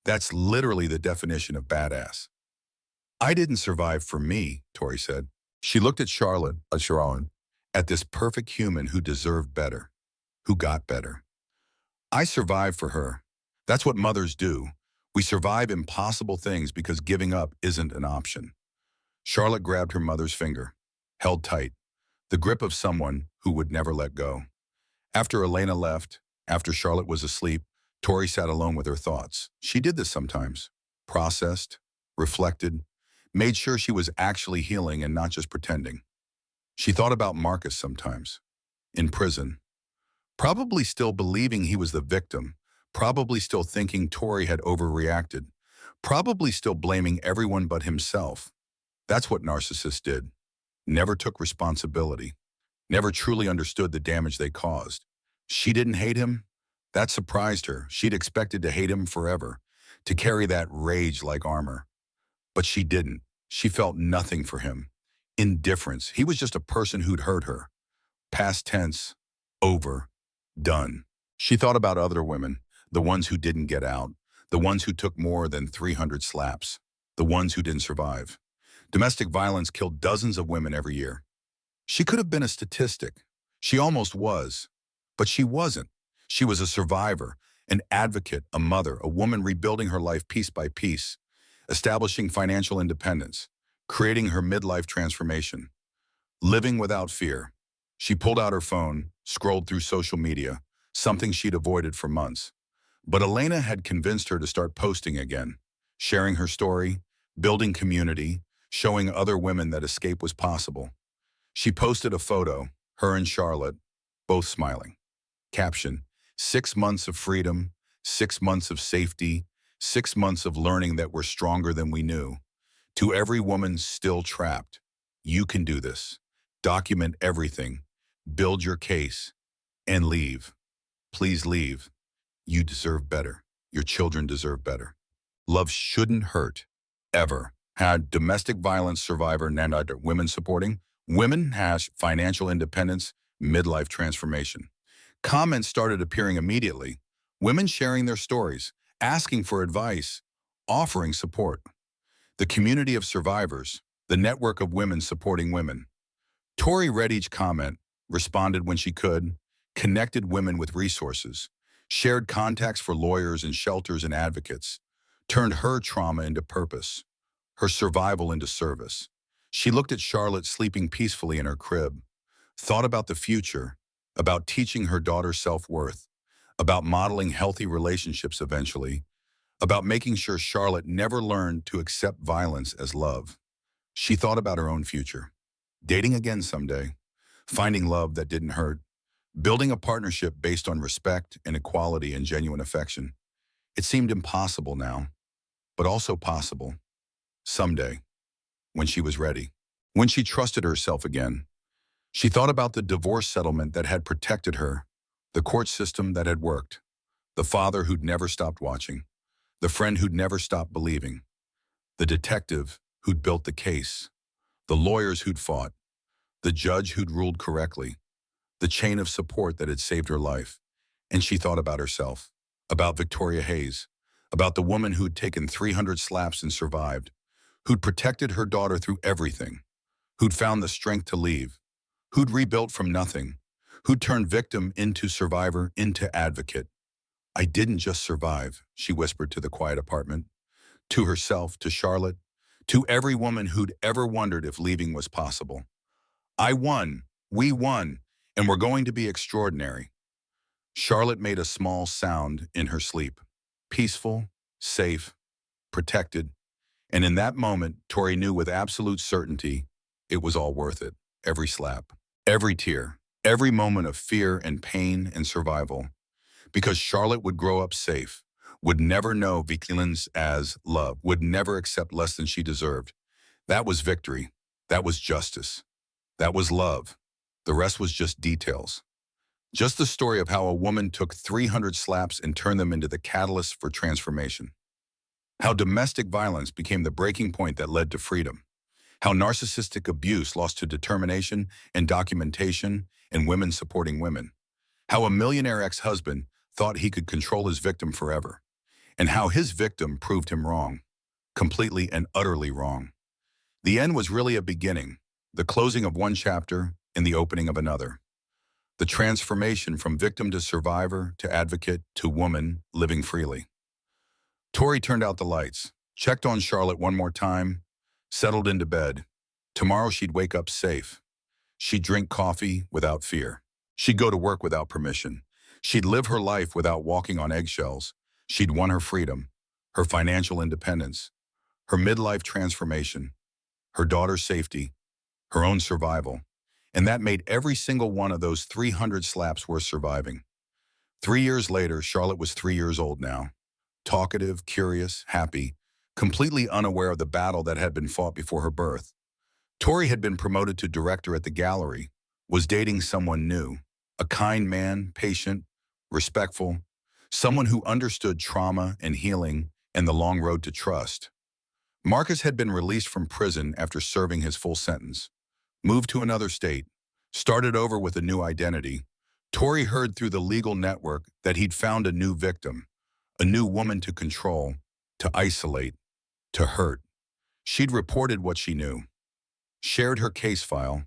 That's literally the definition of badass. I didn't survive for me, Tori said. She looked at Charlotte, at this perfect human who deserved better, who got better. I survived for her. That's what mothers do. We survive impossible things because giving up isn't an option. Charlotte grabbed her mother's finger, held tight, the grip of someone who would never let go. After Elena left, after Charlotte was asleep, Tori sat alone with her thoughts. She did this sometimes. Processed, reflected, made sure she was actually healing and not just pretending. She thought about Marcus sometimes, in prison, probably still believing he was the victim, probably still thinking Tori had overreacted, probably still blaming everyone but himself. That's what narcissists did. Never took responsibility, never truly understood the damage they caused. She didn't hate him. That surprised her. She'd expected to hate him forever, to carry that rage like armor. But she didn't. She felt nothing for him. Indifference. He was just a person who'd hurt her. Past tense. Over. Done. She thought about other women, the ones who didn't get out, the ones who took more than 300 slaps, the ones who didn't survive. Domestic violence killed dozens of women every year. She could have been a statistic. She almost was. But she wasn't. She was a survivor, an advocate, a mother, a woman rebuilding her life piece by piece, establishing financial independence, creating her midlife transformation, living without fear. She pulled out her phone, scrolled through social media, something she'd avoided for months. But Elena had convinced her to start posting again, sharing her story, building community, showing other women that escape was possible. She posted a photo, her and Charlotte, both smiling. Caption, 6 months of freedom, 6 months of safety, 6 months of learning that we're stronger than we knew. To every woman still trapped, you can do this. Document everything, build your case, and leave. Please leave. You deserve better. Your children deserve better. Love shouldn't hurt, ever. Had domestic violence survivor Nanda women supporting, women has financial independence, midlife transformation. Comments started appearing immediately. Women sharing their stories, asking for advice, offering support. The community of survivors, the network of women supporting women. Tori read each comment, responded when she could, connected women with resources, shared contacts for lawyers and shelters and advocates, turned her trauma into purpose, her survival into service. She looked at Charlotte sleeping peacefully in her crib, thought about the future, about teaching her daughter self-worth, about modeling healthy relationships eventually, about making sure Charlotte never learned to accept violence as love. She thought about her own future, dating again someday, finding love that didn't hurt, building a partnership based on respect and equality and genuine affection. It seemed impossible now, but also possible. Someday, when she was ready, when she trusted herself again. She thought about the divorce settlement that had protected her, the court system that had worked, the father who'd never stopped watching, the friend who'd never stopped believing, the detective who'd built the case, the lawyers who'd fought, the judge who'd ruled correctly, the chain of support that had saved her life. And she thought about herself, about Victoria Hayes, about the woman who'd taken 300 slaps and survived, who'd protected her daughter through everything, who'd found the strength to leave, who'd rebuilt from nothing, who'd turned victim into survivor, into advocate. I didn't just survive, she whispered to the quiet apartment, to herself, to Charlotte, to every woman who'd ever wondered if leaving was possible. I won, we won, and we're going to be extraordinary. Charlotte made a small sound in her sleep, peaceful, safe, protected, and in that moment, Tori knew with absolute certainty it was all worth it, every slap. Every tear, every moment of fear and pain and survival, because Charlotte would grow up safe, would never know violence as love, would never accept less than she deserved. That was victory. That was justice. That was love. The rest was just details. Just the story of how a woman took 300 slaps and turned them into the catalyst for transformation. How domestic violence became the breaking point that led to freedom. How narcissistic abuse lost to determination and documentation and women supporting women. How a millionaire ex-husband thought he could control his victim forever. And how his victim proved him wrong. Completely and utterly wrong. The end was really a beginning, the closing of one chapter and the opening of another. The transformation from victim to survivor to advocate to woman living freely. Tori turned out the lights, checked on Charlotte one more time, settled into bed. Tomorrow she'd wake up safe. She'd drink coffee without fear. She'd go to work without permission. She'd live her life without walking on eggshells. She'd won her freedom, her financial independence, her midlife transformation, her daughter's safety, her own survival. And that made every single one of those 300 slaps worth surviving. 3 years later, Charlotte was 3 years old now. Talkative, curious, happy, completely unaware of the battle that had been fought before her birth. Tori had been promoted to director at the gallery, was dating someone new, a kind man, patient, respectful, someone who understood trauma and healing and the long road to trust. Marcus had been released from prison after serving his full sentence, moved to another state, started over with a new identity. Tori heard through the legal network that he'd found a new victim, a new woman to control, to isolate, to hurt. She'd reported what she knew, shared her case file,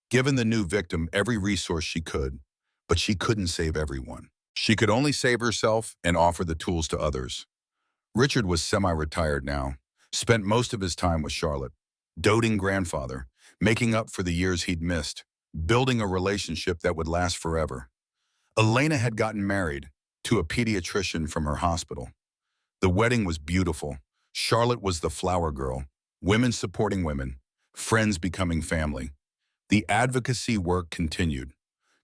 given the new victim every resource she could, but she couldn't save everyone. She could only save herself and offer the tools to others. Richard was semi-retired now, spent most of his time with Charlotte, doting grandfather, making up for the years he'd missed, building a relationship that would last forever. Elena had gotten married to a pediatrician from her hospital. The wedding was beautiful. Charlotte was the flower girl, women supporting women, friends becoming family. The advocacy work continued.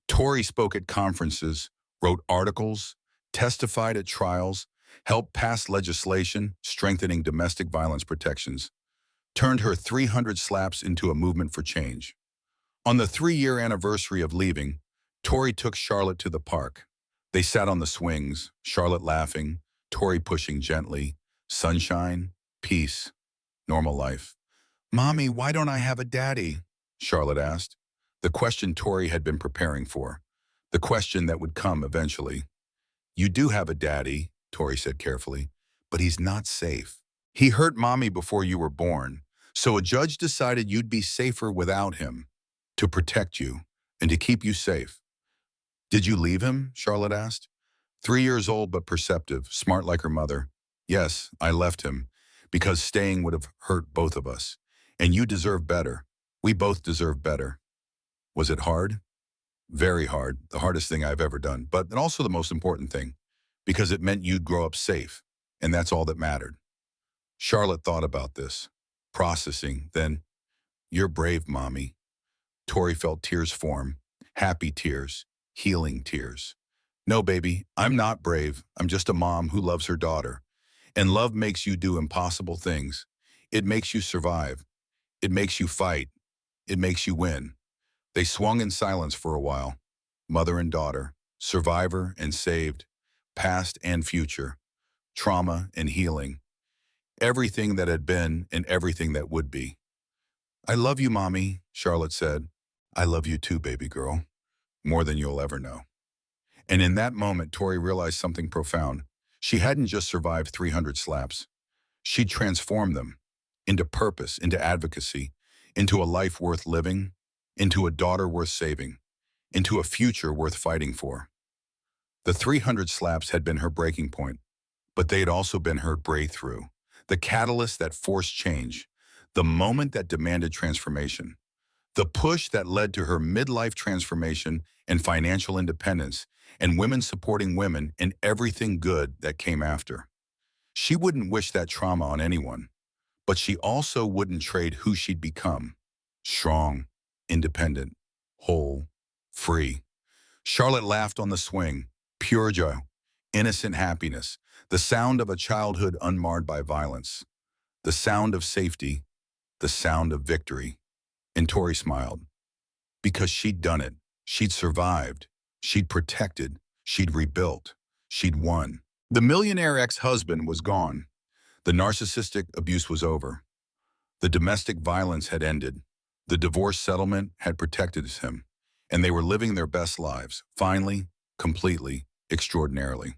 Tori spoke at conferences, wrote articles, testified at trials, helped pass legislation strengthening domestic violence protections, turned her 300 slaps into a movement for change. On the 3-year anniversary of leaving, Tori took Charlotte to the park. They sat on the swings, Charlotte laughing, Tori pushing gently. Sunshine, peace, normal life. "Mommy, why don't I have a daddy?" Charlotte asked. The question Tori had been preparing for. The question that would come eventually. "You do have a daddy," Tori said carefully, "but he's not safe. He hurt Mommy before you were born, so a judge decided you'd be safer without him, to protect you and to keep you safe." "Did you leave him?" Charlotte asked. 3 years old but perceptive, smart like her mother. "Yes, I left him, because staying would have hurt both of us. And you deserve better. We both deserve better." "Was it hard?" "Very hard, the hardest thing I've ever done, but also the most important thing, because it meant you'd grow up safe, and that's all that mattered." Charlotte thought about this, processing, then, "You're brave, Mommy." Tori felt tears form, happy tears, healing tears. "No, baby, I'm not brave. I'm just a mom who loves her daughter. And love makes you do impossible things. It makes you survive. It makes you fight. It makes you win." They swung in silence for a while, mother and daughter, survivor and saved, past and future, trauma and healing, everything that had been and everything that would be. "I love you, Mommy," Charlotte said. "I love you too, baby girl, more than you'll ever know." And in that moment, Tori realized something profound. She hadn't just survived 300 slaps. She'd transformed them into purpose, into advocacy, into a life worth living, into a daughter worth saving, into a future worth fighting for. The 300 slaps had been her breaking point, but they had also been her breakthrough, the catalyst that forced change, the moment that demanded transformation, the push that led to her midlife transformation and financial independence, and women supporting women and everything good that came after. She wouldn't wish that trauma on anyone, but she also wouldn't trade who she'd become: strong, independent, whole, free. Charlotte laughed on the swing, pure joy, innocent happiness, the sound of a childhood unmarred by violence, the sound of safety, the sound of victory. And Tori smiled, because she'd done it. She'd survived. She'd protected. She'd rebuilt. She'd won. The millionaire ex-husband was gone. The narcissistic abuse was over. The domestic violence had ended. The divorce settlement had protected him. And they were living their best lives, finally, completely, extraordinarily.